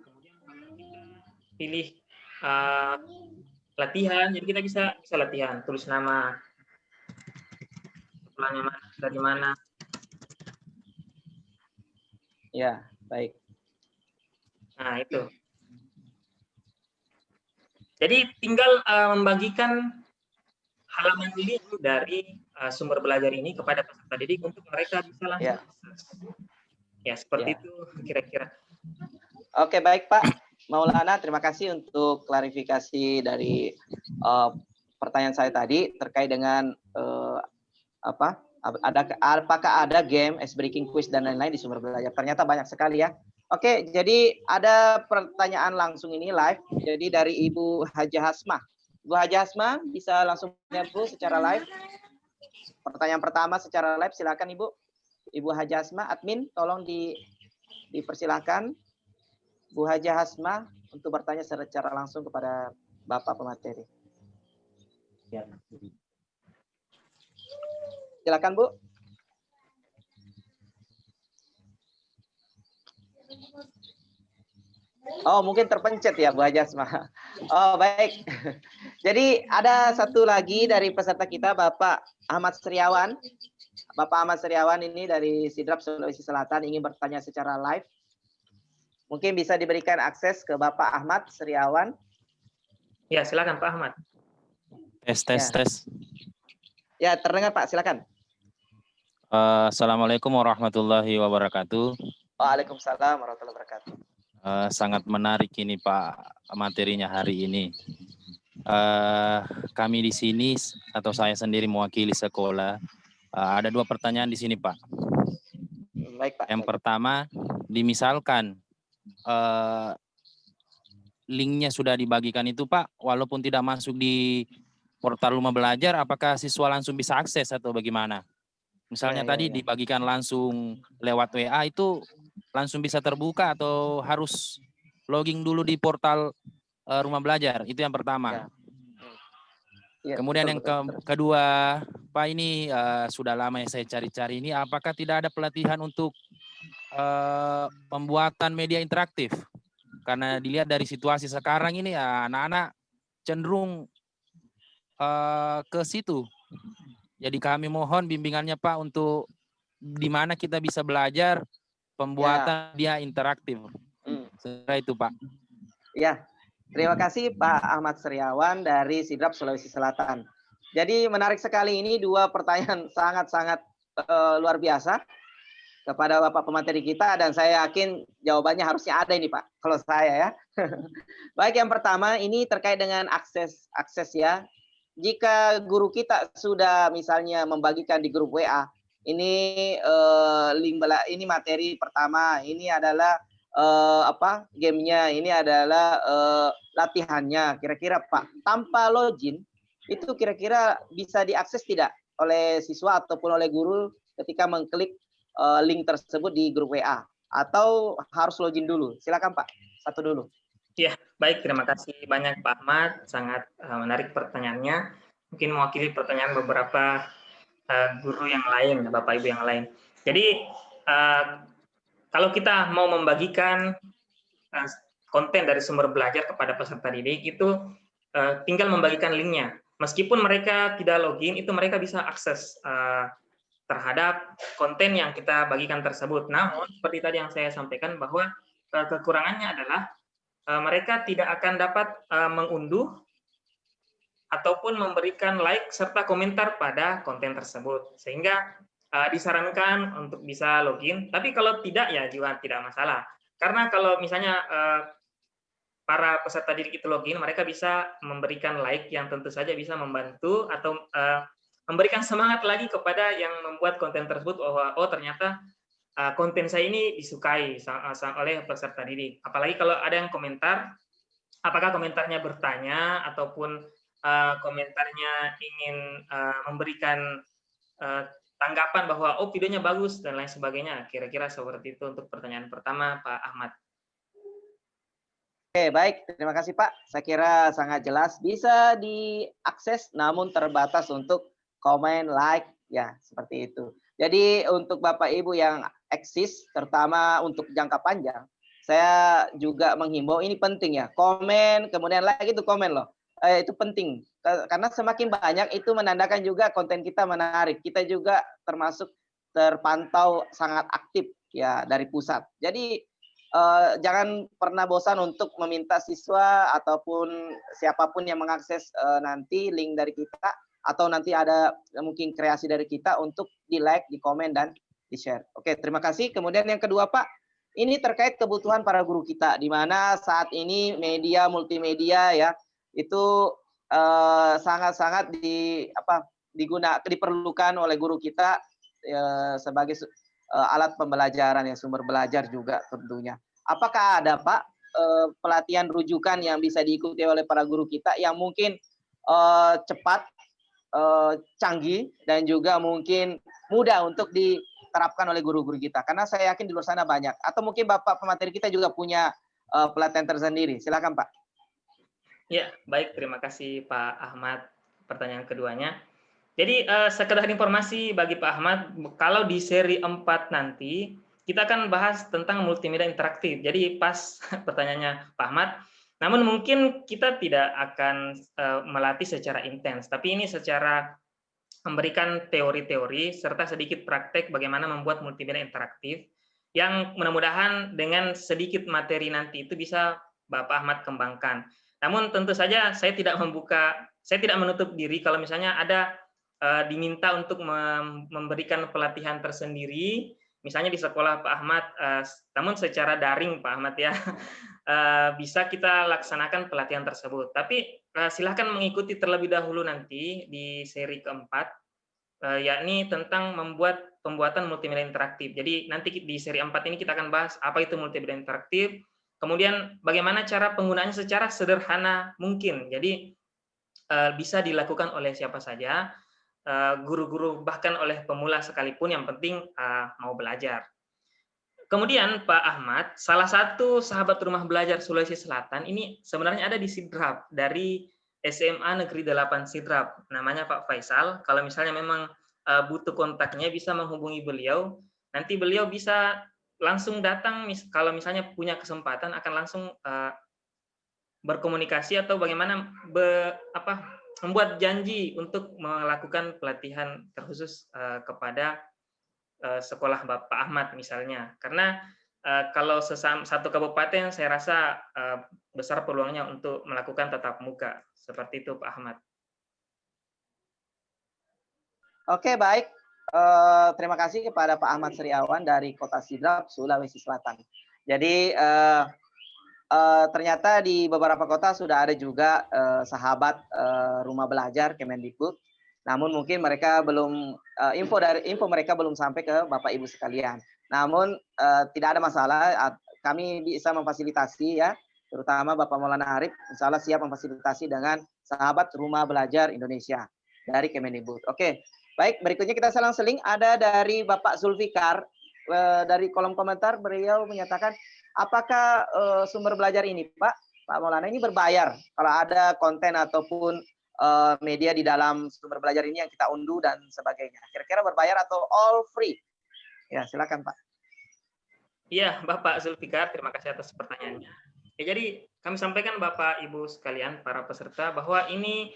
Kemudian kita pilih latihan, jadi kita bisa latihan, tulis nama, sekolahnya dari mana. Ya, baik. Nah, itu. Jadi tinggal membagikan halaman link dari sumber belajar ini kepada peserta didik untuk mereka bisa langsung akses. Ya, seperti itu kira-kira. Oke, baik Pak Maulana, terima kasih untuk klarifikasi dari pertanyaan saya tadi terkait dengan apakah ada game, ice breaking quiz dan lain-lain di sumber belajar. Ternyata banyak sekali ya. Oke, jadi ada pertanyaan langsung ini live. Jadi dari Ibu Haja Hasmah. Ibu Haja Hasmah bisa langsung Bu secara live. Pertanyaan pertama secara live, silakan Ibu. Ibu Haja Hasmah, admin tolong dipersilakan Bu Haja Hasmah untuk bertanya secara langsung kepada Bapak pemateri. Silakan Bu. Oh, mungkin terpencet ya Bu Haja Hasmah. Oh, baik. Jadi ada satu lagi dari peserta kita, Bapak Ahmad Sriawan. Bapak Ahmad Sriawan ini dari Sidrap Sulawesi Selatan ingin bertanya secara live. Mungkin bisa diberikan akses ke Bapak Ahmad Sriawan. Ya, silakan Pak Ahmad. Tes. Ya, terdengar Pak, silakan. Assalamualaikum warahmatullahi wabarakatuh. Waalaikumsalam warahmatullahi wabarakatuh. Sangat menarik ini Pak materinya hari ini. Kami di sini atau saya sendiri mewakili sekolah. Ada dua pertanyaan di sini Pak. Baik Pak. Yang pertama, dimisalkan linknya sudah dibagikan itu Pak, walaupun tidak masuk di portal rumah belajar, apakah siswa langsung bisa akses atau bagaimana? Misalnya tadi dibagikan langsung lewat WA itu langsung bisa terbuka atau harus login dulu di portal rumah belajar? Itu yang pertama. Ya, kemudian betul, yang kedua, Pak ini sudah lama yang saya cari-cari ini, apakah tidak ada pelatihan untuk pembuatan media interaktif? Karena dilihat dari situasi sekarang ini anak-anak cenderung ke situ. Jadi kami mohon bimbingannya Pak untuk di mana kita bisa belajar pembuatan dia interaktif. Setelah itu Pak. Ya, terima kasih Pak Ahmad Sriawan dari Sidrap Sulawesi Selatan. Jadi menarik sekali ini dua pertanyaan sangat-sangat luar biasa kepada Bapak pemateri kita dan saya yakin jawabannya harusnya ada ini Pak, kalau saya ya. Baik, yang pertama ini terkait dengan akses ya. Jika guru kita sudah misalnya membagikan di grup WA, ini ini materi pertama, ini adalah gamenya, ini adalah latihannya, kira-kira Pak, tanpa login itu kira-kira bisa diakses tidak oleh siswa ataupun oleh guru ketika mengklik link tersebut di grup WA atau harus login dulu? Silakan Pak, satu dulu. Ya, baik, terima kasih banyak Pak Ahmad, sangat menarik pertanyaannya. Mungkin mewakili pertanyaan beberapa guru yang lain, Bapak Ibu yang lain. Jadi kalau kita mau membagikan konten dari sumber belajar kepada peserta didik itu tinggal membagikan linknya. Meskipun mereka tidak login, itu mereka bisa akses terhadap konten yang kita bagikan tersebut. Namun seperti tadi yang saya sampaikan bahwa kekurangannya adalah mereka tidak akan dapat mengunduh ataupun memberikan like serta komentar pada konten tersebut. Sehingga disarankan untuk bisa login, tapi kalau tidak ya juga tidak masalah. Karena kalau misalnya para peserta didik itu login, mereka bisa memberikan like yang tentu saja bisa membantu atau memberikan semangat lagi kepada yang membuat konten tersebut bahwa oh ternyata konten saya ini disukai oleh peserta didik. Apalagi kalau ada yang komentar, apakah komentarnya bertanya ataupun komentarnya ingin memberikan tanggapan bahwa oh videonya bagus dan lain sebagainya. Kira-kira seperti itu untuk pertanyaan pertama Pak Ahmad. Oke, baik. Terima kasih Pak. Saya kira sangat jelas. Bisa diakses namun terbatas untuk komen, like, ya seperti itu. Jadi untuk Bapak Ibu yang eksis, terutama untuk jangka panjang, saya juga menghimbau ini penting ya. Komen, kemudian like itu komen loh. Itu penting. Karena semakin banyak itu menandakan juga konten kita menarik. Kita juga termasuk terpantau sangat aktif ya dari pusat. Jadi jangan pernah bosan untuk meminta siswa ataupun siapapun yang mengakses nanti link dari kita atau nanti ada mungkin kreasi dari kita untuk di-like, di-komen, dan di-share. Oke, terima kasih. Kemudian yang kedua, Pak, ini terkait kebutuhan para guru kita, di mana saat ini media multimedia ya itu sangat-sangat diperlukan oleh guru kita sebagai alat pembelajaran ya, sumber belajar juga tentunya. Apakah ada Pak pelatihan rujukan yang bisa diikuti oleh para guru kita yang mungkin cepat, canggih, dan juga mungkin mudah untuk diterapkan oleh guru-guru kita? Karena saya yakin di luar sana banyak. Atau mungkin Bapak pemateri kita juga punya pelatihan tersendiri. Silakan Pak. Ya, baik. Terima kasih Pak Ahmad pertanyaan keduanya. Jadi sekedar informasi bagi Pak Ahmad, kalau di seri 4 nanti kita akan bahas tentang multimedia interaktif. Jadi pas pertanyaannya Pak Ahmad, namun mungkin kita tidak akan melatih secara intens, tapi ini secara memberikan teori-teori serta sedikit praktek bagaimana membuat multimedia interaktif yang mudah-mudahan dengan sedikit materi nanti itu bisa Bapak Ahmad kembangkan. Namun tentu saja saya tidak menutup diri kalau misalnya ada diminta untuk memberikan pelatihan tersendiri, misalnya di sekolah Pak Ahmad, namun secara daring Pak Ahmad ya, bisa kita laksanakan pelatihan tersebut. Tapi silahkan mengikuti terlebih dahulu nanti di seri keempat, yakni tentang pembuatan multimedia interaktif. Jadi nanti di seri 4 ini kita akan bahas apa itu multimedia interaktif, kemudian bagaimana cara penggunaannya secara sederhana mungkin. Jadi bisa dilakukan oleh siapa saja, guru-guru bahkan oleh pemula sekalipun, yang penting mau belajar. Kemudian Pak Ahmad, salah satu sahabat rumah belajar Sulawesi Selatan ini sebenarnya ada di Sidrap, dari SMA Negeri 8 Sidrap, namanya Pak Faisal. Kalau misalnya memang butuh kontaknya bisa menghubungi beliau, nanti beliau bisa langsung datang, kalau misalnya punya kesempatan akan langsung berkomunikasi atau bagaimana membuat janji untuk melakukan pelatihan terkhusus kepada sekolah Bapak Ahmad misalnya. Karena kalau satu kabupaten saya rasa besar peluangnya untuk melakukan tatap muka. Seperti itu Pak Ahmad. Oke, baik. Terima kasih kepada Pak Ahmad Sriawan dari Kota Sidrap, Sulawesi Selatan. Jadi ternyata di beberapa kota sudah ada juga sahabat rumah belajar Kemendikbud. Namun mungkin mereka belum info mereka belum sampai ke Bapak Ibu sekalian. Namun tidak ada masalah, kami bisa memfasilitasi ya, terutama Bapak Maulana Arif, insya Allah siap memfasilitasi dengan sahabat rumah belajar Indonesia dari Kemendikbud. Oke, baik, berikutnya kita selang-seling ada dari Bapak Zulfikar. Dari kolom komentar beliau menyatakan, apakah sumber belajar ini Pak Maulana ini berbayar kalau ada konten ataupun media di dalam sumber belajar ini yang kita unduh dan sebagainya? Kira-kira berbayar atau all free? Ya, silakan Pak. Iya, Bapak Zulfikar, terima kasih atas pertanyaannya. Ya, jadi kami sampaikan Bapak Ibu sekalian, para peserta, bahwa ini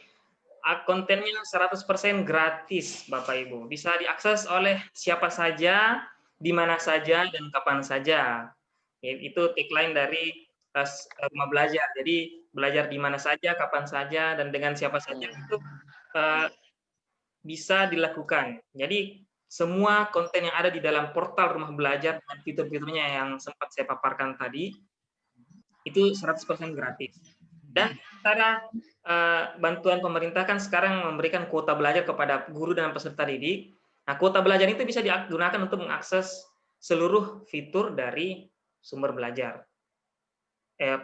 kontennya 100% gratis Bapak Ibu. Bisa diakses oleh siapa saja, di mana saja, dan kapan saja. Itu tagline dari rumah belajar. Jadi belajar di mana saja, kapan saja, dan dengan siapa saja itu bisa dilakukan. Jadi semua konten yang ada di dalam portal rumah belajar dan fitur-fiturnya yang sempat saya paparkan tadi itu 100% gratis. Dan antara bantuan pemerintah kan sekarang memberikan kuota belajar kepada guru dan peserta didik. Nah, kuota belajar itu bisa digunakan untuk mengakses seluruh fitur dari sumber belajar.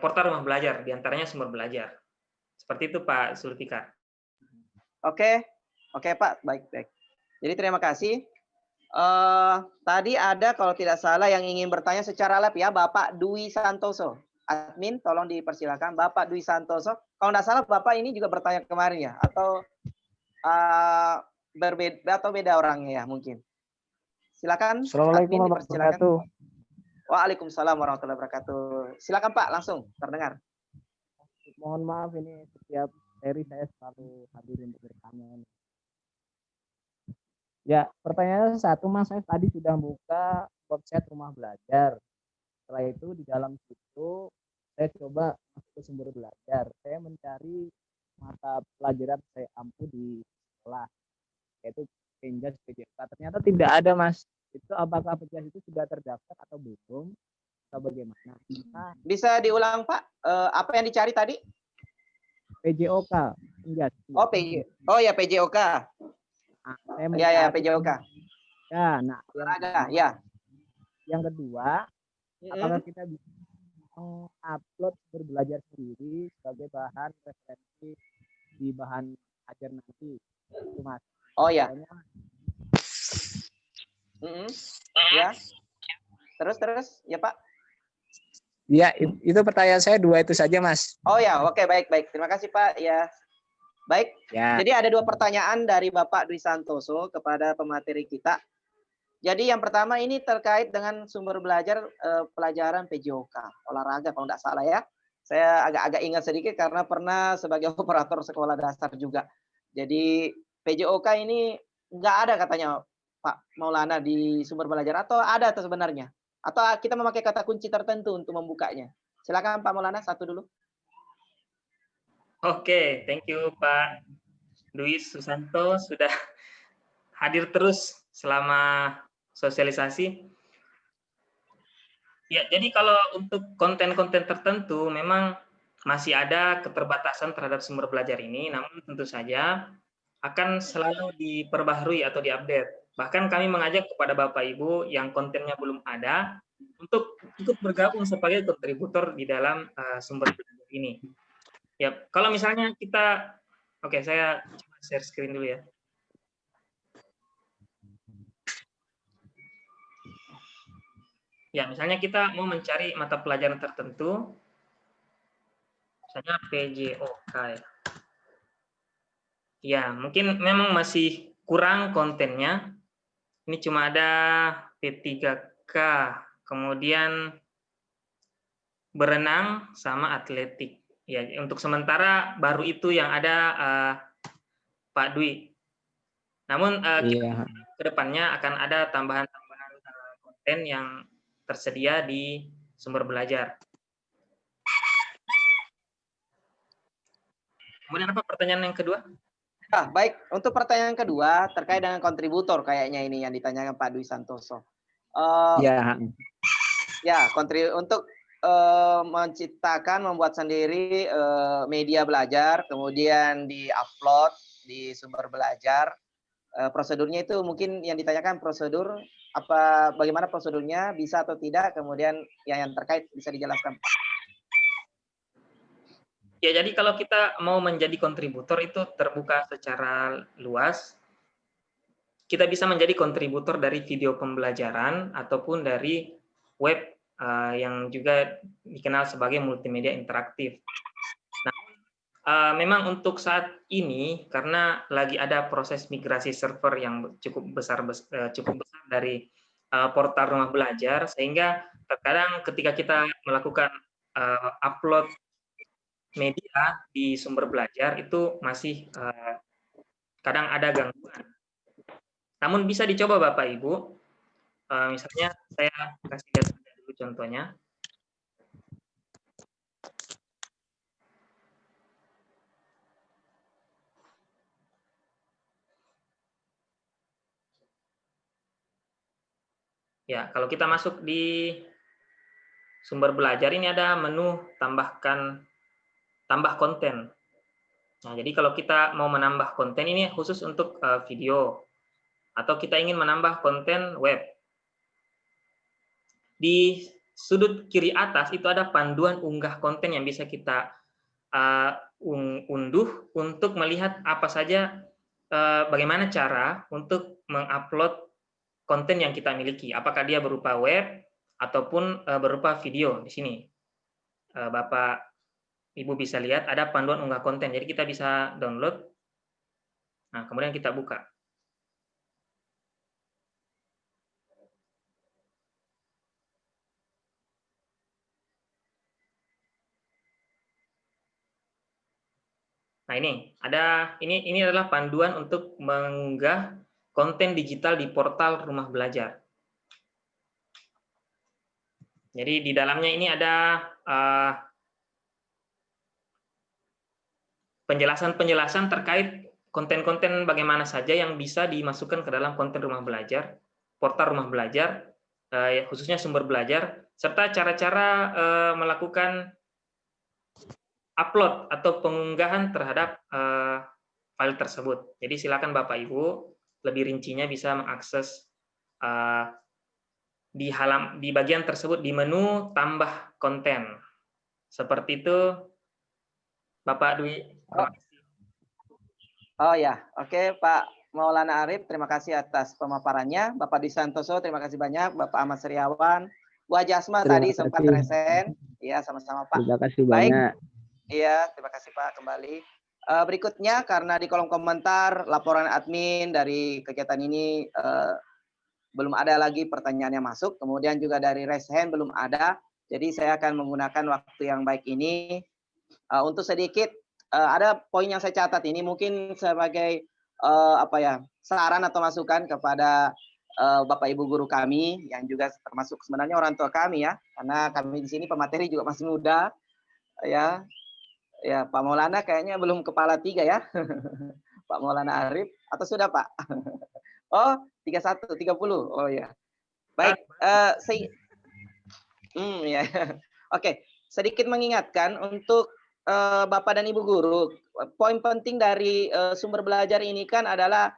Portal rumah belajar, diantaranya sumber belajar. Seperti itu Pak Zulfikar. Oke Pak, baik. Jadi terima kasih. Tadi ada kalau tidak salah yang ingin bertanya secara live ya, Bapak Dwi Santoso. Admin, tolong dipersilakan Bapak Dwi Santoso. Kalau tidak salah Bapak ini juga bertanya kemarin ya, atau berbeda atau beda orangnya ya mungkin. Silakan. Assalamualaikum warahmatullahi wabarakatuh. Waalaikumsalam warahmatullahi wabarakatuh. Silakan Pak, langsung terdengar. Mohon maaf ini setiap seri saya selalu hadir untuk bertanya. Ya, pertanyaannya satu Mas, saya tadi sudah buka website rumah belajar. Setelah itu di dalam situ saya coba masuk ke sumber belajar. Saya mencari mata pelajaran saya ampuh di sekolah, yaitu Penjas PJK. Ternyata tidak ada, Mas. Itu apakah Penjas itu sudah terdaftar atau belum? Atau bagaimana? Nah, Bisa diulang Pak, apa yang dicari tadi? PJOK, Penjas. Oh, oh ya PJOK. Nah, saya Ya mencari PJOK. ya, nah Olahraga, ya. yang kedua, apakah kita bisa mengupload sumber belajar sendiri sebagai bahan referensi di bahan ajar nanti, itu Mas? Oh ya. Ya. Terus ya Pak. Ya, itu pertanyaan saya dua itu saja, Mas. Oh ya, oke, baik. Terima kasih Pak. Ya, baik. Ya. Jadi ada 2 pertanyaan dari Bapak Dwi Santoso kepada pemateri kita. Jadi yang pertama ini terkait dengan sumber belajar pelajaran PJOK, olahraga kalau tidak salah ya. Saya agak-agak ingat sedikit karena pernah sebagai operator sekolah dasar juga. Jadi PJOK ini nggak ada katanya Pak Maulana di sumber belajar, atau ada atau sebenarnya? Atau kita memakai kata kunci tertentu untuk membukanya? Silakan Pak Maulana, satu dulu. Oke, thank you Pak Dwi Susanto sudah hadir terus selama sosialisasi. Ya, jadi kalau untuk konten-konten tertentu memang masih ada keterbatasan terhadap sumber belajar ini, namun tentu saja akan selalu diperbaharui atau diupdate. Bahkan kami mengajak kepada Bapak Ibu yang kontennya belum ada untuk ikut bergabung sebagai kontributor di dalam sumber belajar ini. Ya, kalau misalnya kita, oke, saya coba share screen dulu ya. Ya, misalnya kita mau mencari mata pelajaran tertentu, misalnya PJOK ya. Ya, mungkin memang masih kurang kontennya. Ini cuma ada P3K, kemudian berenang sama atletik. Ya, untuk sementara baru itu yang ada Pak Dwi. Namun ke depannya akan ada tambahan-tambahan konten yang tersedia di sumber belajar. Kemudian apa pertanyaan yang kedua? Nah, baik, untuk pertanyaan kedua terkait dengan kontributor kayaknya ini yang ditanyakan Pak Dwi Santoso. Ya, untuk menciptakan, membuat sendiri media belajar, kemudian di-upload di sumber belajar. Prosedurnya itu mungkin yang ditanyakan prosedur, bagaimana prosedurnya, bisa atau tidak, kemudian yang terkait bisa dijelaskan Pak. Ya, jadi kalau kita mau menjadi kontributor itu terbuka secara luas. Kita bisa menjadi kontributor dari video pembelajaran ataupun dari web yang juga dikenal sebagai multimedia interaktif. Nah, memang untuk saat ini karena lagi ada proses migrasi server yang cukup besar dari portal Rumah Belajar, sehingga terkadang ketika kita melakukan upload media di sumber belajar itu masih kadang ada gangguan. Namun bisa dicoba Bapak Ibu. Misalnya saya kasih lihat dulu contohnya. Ya, kalau kita masuk di sumber belajar ini ada menu tambah konten. Nah, jadi kalau kita mau menambah konten ini khusus untuk video atau kita ingin menambah konten web. Di sudut kiri atas itu ada panduan unggah konten yang bisa kita unduh untuk melihat apa saja bagaimana cara untuk mengupload konten yang kita miliki. Apakah dia berupa web ataupun berupa video di sini. Bapak Ibu bisa lihat ada panduan unggah konten. Jadi kita bisa download. Nah, kemudian kita buka. Nah, ini adalah panduan untuk mengunggah konten digital di portal Rumah Belajar. Jadi di dalamnya ini ada penjelasan-penjelasan terkait konten-konten bagaimana saja yang bisa dimasukkan ke dalam konten rumah belajar, portal rumah belajar, khususnya sumber belajar, serta cara-cara melakukan upload atau pengunggahan terhadap file tersebut. Jadi silakan Bapak Ibu lebih rincinya bisa mengakses di bagian tersebut di menu tambah konten. Seperti itu, Bapak Dwi. Terima kasih. Oh ya, oke Pak Maulana Arif, terima kasih atas pemaparannya. Bapak Dwi Santoso, terima kasih banyak. Bapak Ahmad Seriawan, Bu Haji Asma tadi sempat resen. Iya, sama-sama Pak. Terima kasih Baik. banyak. Iya, terima kasih Pak kembali. Berikutnya karena di kolom komentar laporan admin dari kegiatan ini belum ada lagi pertanyaan yang masuk, kemudian juga dari raise hand belum ada. Jadi saya akan menggunakan waktu yang baik ini untuk sedikit ada poin yang saya catat ini mungkin sebagai saran atau masukan kepada Bapak Ibu guru kami yang juga termasuk sebenarnya orang tua kami ya, karena kami di sini pemateri juga masih muda ya. Ya, Pak Maulana kayaknya belum kepala 3 ya. Pak Maulana Arif atau sudah Pak? Oh, 31, 30. Oh ya. Baik, ya. Oke, sedikit mengingatkan untuk Bapak dan Ibu guru, poin penting dari sumber belajar ini kan adalah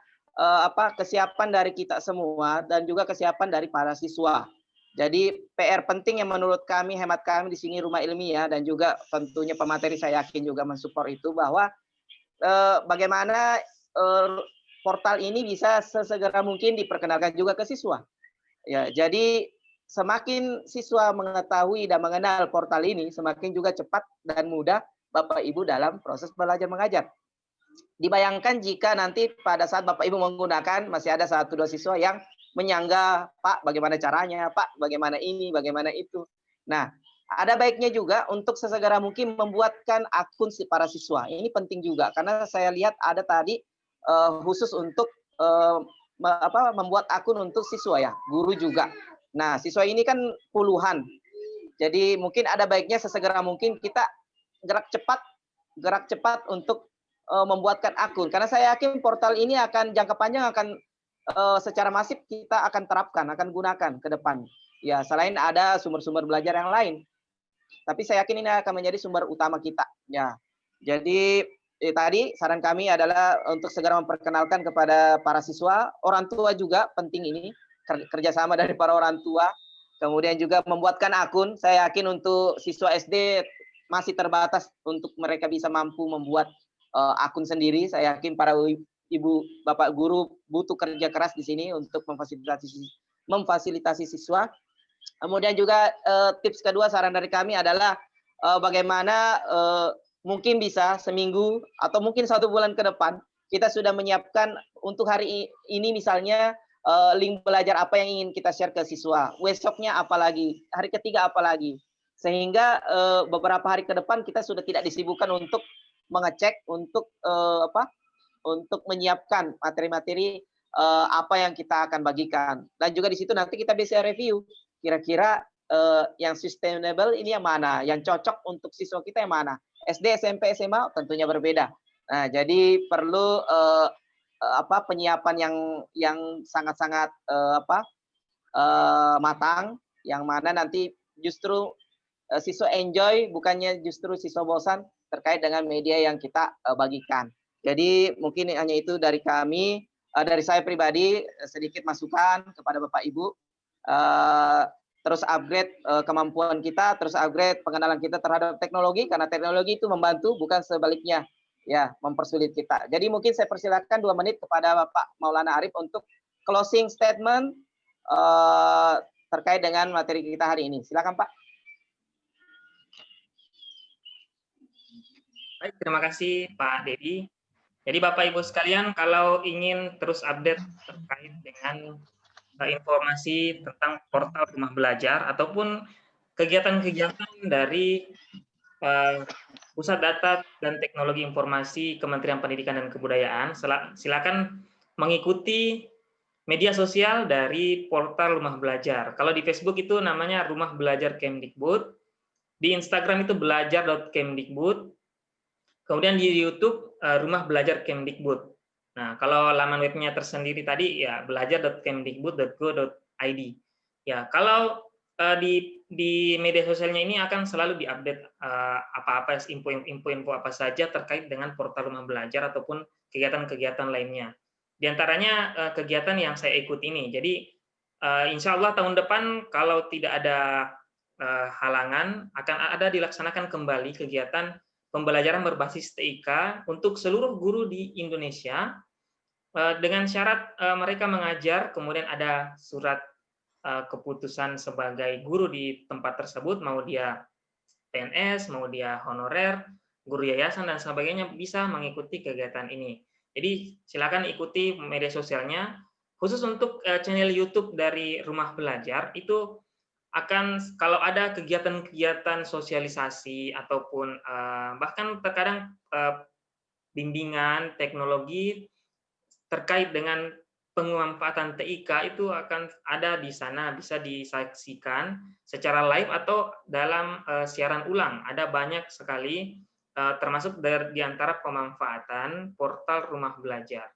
kesiapan dari kita semua dan juga kesiapan dari para siswa. Jadi PR penting yang menurut kami, hemat kami di sini Rumah Ilmiah dan juga tentunya pemateri saya yakin juga mensupport itu bahwa bagaimana portal ini bisa sesegera mungkin diperkenalkan juga ke siswa. Ya, jadi semakin siswa mengetahui dan mengenal portal ini, semakin juga cepat dan mudah Bapak Ibu dalam proses belajar mengajar. Dibayangkan jika nanti pada saat Bapak Ibu menggunakan masih ada 1-2 siswa yang menyanggah, Pak bagaimana caranya, Pak bagaimana ini, bagaimana itu. Nah, ada baiknya juga untuk sesegera mungkin membuatkan akun para siswa. Ini penting juga karena saya lihat ada tadi khusus untuk membuat akun untuk siswa ya, guru juga. Nah, siswa ini kan puluhan. Jadi mungkin ada baiknya sesegera mungkin kita gerak cepat untuk membuatkan akun. Karena saya yakin portal ini akan jangka panjang akan secara masif kita akan terapkan, akan gunakan ke depan. Ya, selain ada sumber-sumber belajar yang lain. Tapi saya yakin ini akan menjadi sumber utama kita. Ya, jadi tadi saran kami adalah untuk segera memperkenalkan kepada para siswa, orang tua juga penting ini, kerjasama dari para orang tua. Kemudian juga membuatkan akun. Saya yakin untuk siswa SD masih terbatas untuk mereka bisa mampu membuat akun sendiri. Saya yakin para Ibu, Bapak guru butuh kerja keras di sini untuk memfasilitasi siswa. Kemudian juga tips kedua saran dari kami adalah bagaimana mungkin bisa seminggu atau mungkin 1 bulan ke depan kita sudah menyiapkan untuk hari ini misalnya link belajar apa yang ingin kita share ke siswa. Besoknya apa lagi, hari ketiga apa lagi. Sehingga beberapa hari ke depan kita sudah tidak disibukkan untuk mengecek, untuk untuk menyiapkan materi-materi apa yang kita akan bagikan. Dan juga di situ nanti kita bisa review kira-kira yang sustainable ini yang mana, yang cocok untuk siswa kita yang mana. SD, SMP, SMA tentunya berbeda. Nah, jadi perlu penyiapan yang sangat-sangat matang, yang mana nanti justru siswa enjoy, bukannya justru siswa bosan terkait dengan media yang kita bagikan. Jadi mungkin hanya itu dari kami, dari saya pribadi sedikit masukan kepada Bapak Ibu. Terus upgrade kemampuan kita, terus upgrade pengenalan kita terhadap teknologi, karena teknologi itu membantu, bukan sebaliknya, ya mempersulit kita. Jadi mungkin saya persilakan 2 menit kepada Bapak Maulana Arif untuk closing statement terkait dengan materi kita hari ini. Silakan Pak. Baik, terima kasih Pak Dedi. Jadi Bapak Ibu sekalian, kalau ingin terus update terkait dengan informasi tentang portal rumah belajar ataupun kegiatan-kegiatan dari Pusat Data dan Teknologi Informasi Kementerian Pendidikan dan Kebudayaan, silakan mengikuti media sosial dari portal Rumah Belajar. Kalau di Facebook itu namanya Rumah Belajar Kemdikbud, di Instagram itu belajar.kemdikbud, kemudian di YouTube Rumah Belajar Kemdikbud. Nah, kalau laman webnya tersendiri tadi ya belajar.kemdikbud.go.id. Ya, kalau di media sosialnya ini akan selalu diupdate apa-apa info apa saja terkait dengan portal Rumah Belajar ataupun kegiatan-kegiatan lainnya. Di antaranya kegiatan yang saya ikut ini. Jadi insya Allah tahun depan kalau tidak ada halangan akan ada dilaksanakan kembali kegiatan pembelajaran berbasis TIK untuk seluruh guru di Indonesia dengan syarat mereka mengajar, kemudian ada surat keputusan sebagai guru di tempat tersebut, mau dia PNS, mau dia honorer, guru yayasan dan sebagainya bisa mengikuti kegiatan ini. Jadi silakan ikuti media sosialnya. Khusus untuk channel YouTube dari Rumah Belajar itu akan kalau ada kegiatan-kegiatan sosialisasi ataupun bahkan terkadang bimbingan teknologi terkait dengan pemanfaatan TIK itu akan ada di sana, bisa disaksikan secara live atau dalam siaran ulang. Ada banyak sekali termasuk di antara pemanfaatan portal Rumah Belajar.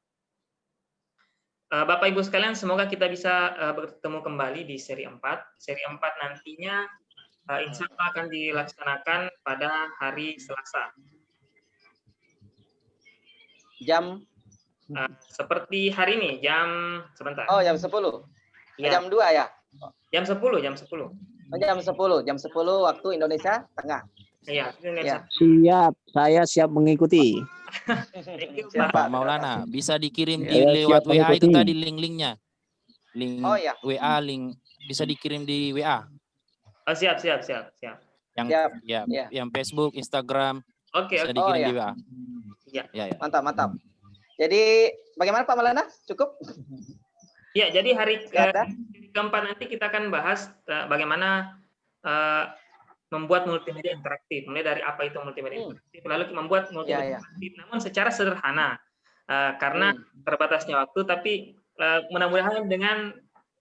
Bapak Ibu sekalian, semoga kita bisa bertemu kembali di seri 4. Seri 4 nantinya insya Allah akan dilaksanakan pada hari Selasa. Jam seperti hari ini, sebentar. Oh, jam 10. Ya. Jam 2 ya? Jam 10. Jam 10 waktu Indonesia Tengah. Iya, Indonesia. Siap, saya siap mengikuti. Pak Maulana, bisa dikirim Ya, lewat siap WA itu mengikuti. tadi link-linknya. Link Oh, ya. WA, link bisa dikirim di WA. Oh, siap. Yang Siap. ya, Ya. yang Facebook, Instagram Oke. bisa dikirim Oh, ya. di WA. Ya. Ya. Mantap. Jadi bagaimana Pak Maulana? Cukup? Ya, jadi hari Ada? keempat nanti kita akan bahas bagaimana membuat multimedia interaktif. Mulai dari apa itu multimedia interaktif, lalu membuat multimedia interaktif, namun secara sederhana. Karena terbatasnya waktu, tapi mudah-mudahan dengan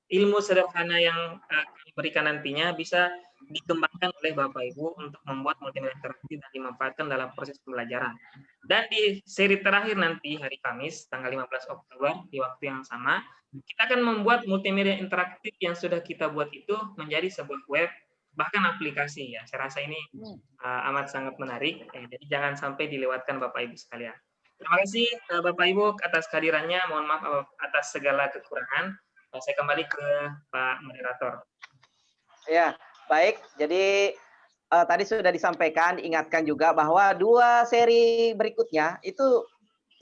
ilmu sederhana yang kami berikan nantinya bisa dikembangkan oleh Bapak Ibu untuk membuat multimedia interaktif dan dimanfaatkan dalam proses pembelajaran. Dan di seri terakhir nanti hari Kamis tanggal 15 Oktober di waktu yang sama, kita akan membuat multimedia interaktif yang sudah kita buat itu menjadi sebuah web bahkan aplikasi ya. Saya rasa ini amat sangat menarik. Jadi jangan sampai dilewatkan Bapak Ibu sekalian. Terima kasih Bapak Ibu atas kehadirannya. Mohon maaf atas segala kekurangan. Saya kembali ke Pak Moderator. Ya, baik. Jadi tadi sudah disampaikan, diingatkan juga bahwa 2 seri berikutnya itu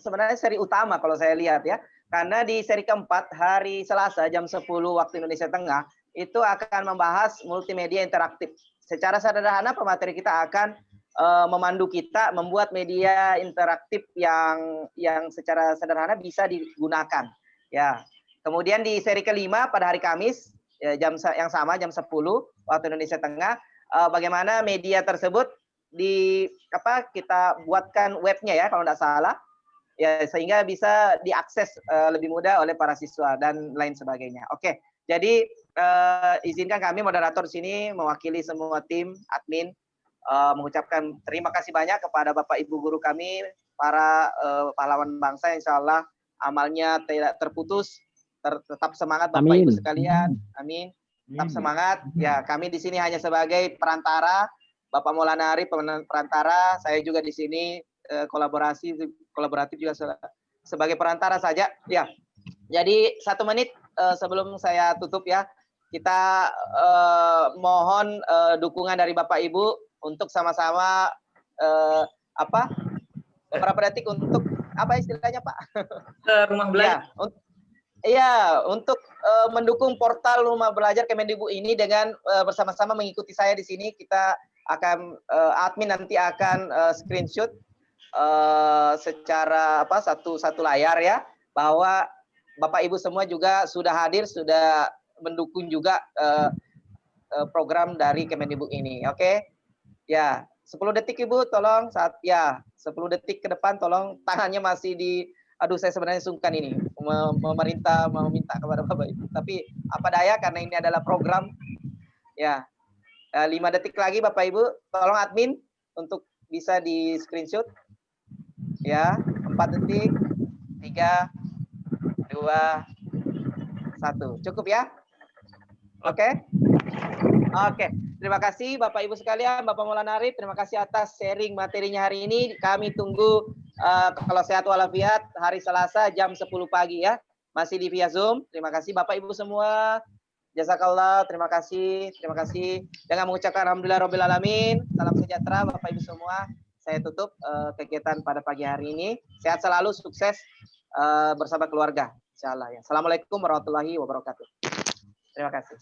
sebenarnya seri utama kalau saya lihat ya. Karena di seri keempat hari Selasa jam 10 waktu Indonesia Tengah itu akan membahas multimedia interaktif. Secara sederhana pemateri kita akan memandu kita membuat media interaktif yang secara sederhana bisa digunakan. Ya. Kemudian di seri kelima pada hari Kamis ya, jam yang sama jam 10 waktu Indonesia Tengah bagaimana media tersebut kita buatkan webnya ya kalau tidak salah. Ya, sehingga bisa diakses lebih mudah oleh para siswa dan lain sebagainya. Oke, jadi izinkan kami moderator di sini mewakili semua tim admin mengucapkan terima kasih banyak kepada Bapak Ibu guru kami, para pahlawan bangsa, insya Allah amalnya tidak terputus, tetap semangat Bapak Amin. Ibu sekalian, amin. Tetap semangat. Ya, kami di sini hanya sebagai perantara, Bapak Maulana Arif perantara, saya juga di sini kolaboratif juga sebagai perantara saja ya. Jadi 1 menit sebelum saya tutup ya, kita mohon dukungan dari Bapak Ibu untuk sama-sama beberapa detik untuk apa istilahnya Pak? Rumah Belajar. Iya, untuk mendukung portal Rumah Belajar Kemendikbud ini dengan bersama-sama mengikuti saya di sini. Kita akan admin nanti akan screenshot secara satu layar ya, bahwa Bapak Ibu semua juga sudah hadir, sudah mendukung juga program dari Kemendikbud ini. Oke. Ya, 10 detik Ibu tolong 10 detik ke depan tolong, tangannya masih aduh saya sebenarnya sungkan ini. Pemerintah meminta kepada Bapak Ibu. Tapi apa daya karena ini adalah program. Ya, 5 detik lagi Bapak Ibu. Tolong admin untuk bisa di screenshot. Ya, 4 detik. 3, 2, 1. Cukup ya? Oke. Oke. Terima kasih Bapak Ibu sekalian, Bapak Maulana Arif. Terima kasih atas sharing materinya hari ini. Kami tunggu kalau sehat walafiat hari Selasa jam 10 pagi ya. Masih di via Zoom. Terima kasih Bapak Ibu semua. Jazakallah, terima kasih. Terima kasih. Dengan mengucapkan alhamdulillah rabbil alamin. Salam sejahtera Bapak Ibu semua. Saya tutup kegiatan pada pagi hari ini. Sehat selalu, sukses bersama keluarga. Insyaallah ya. Assalamualaikum warahmatullahi wabarakatuh. Terima kasih.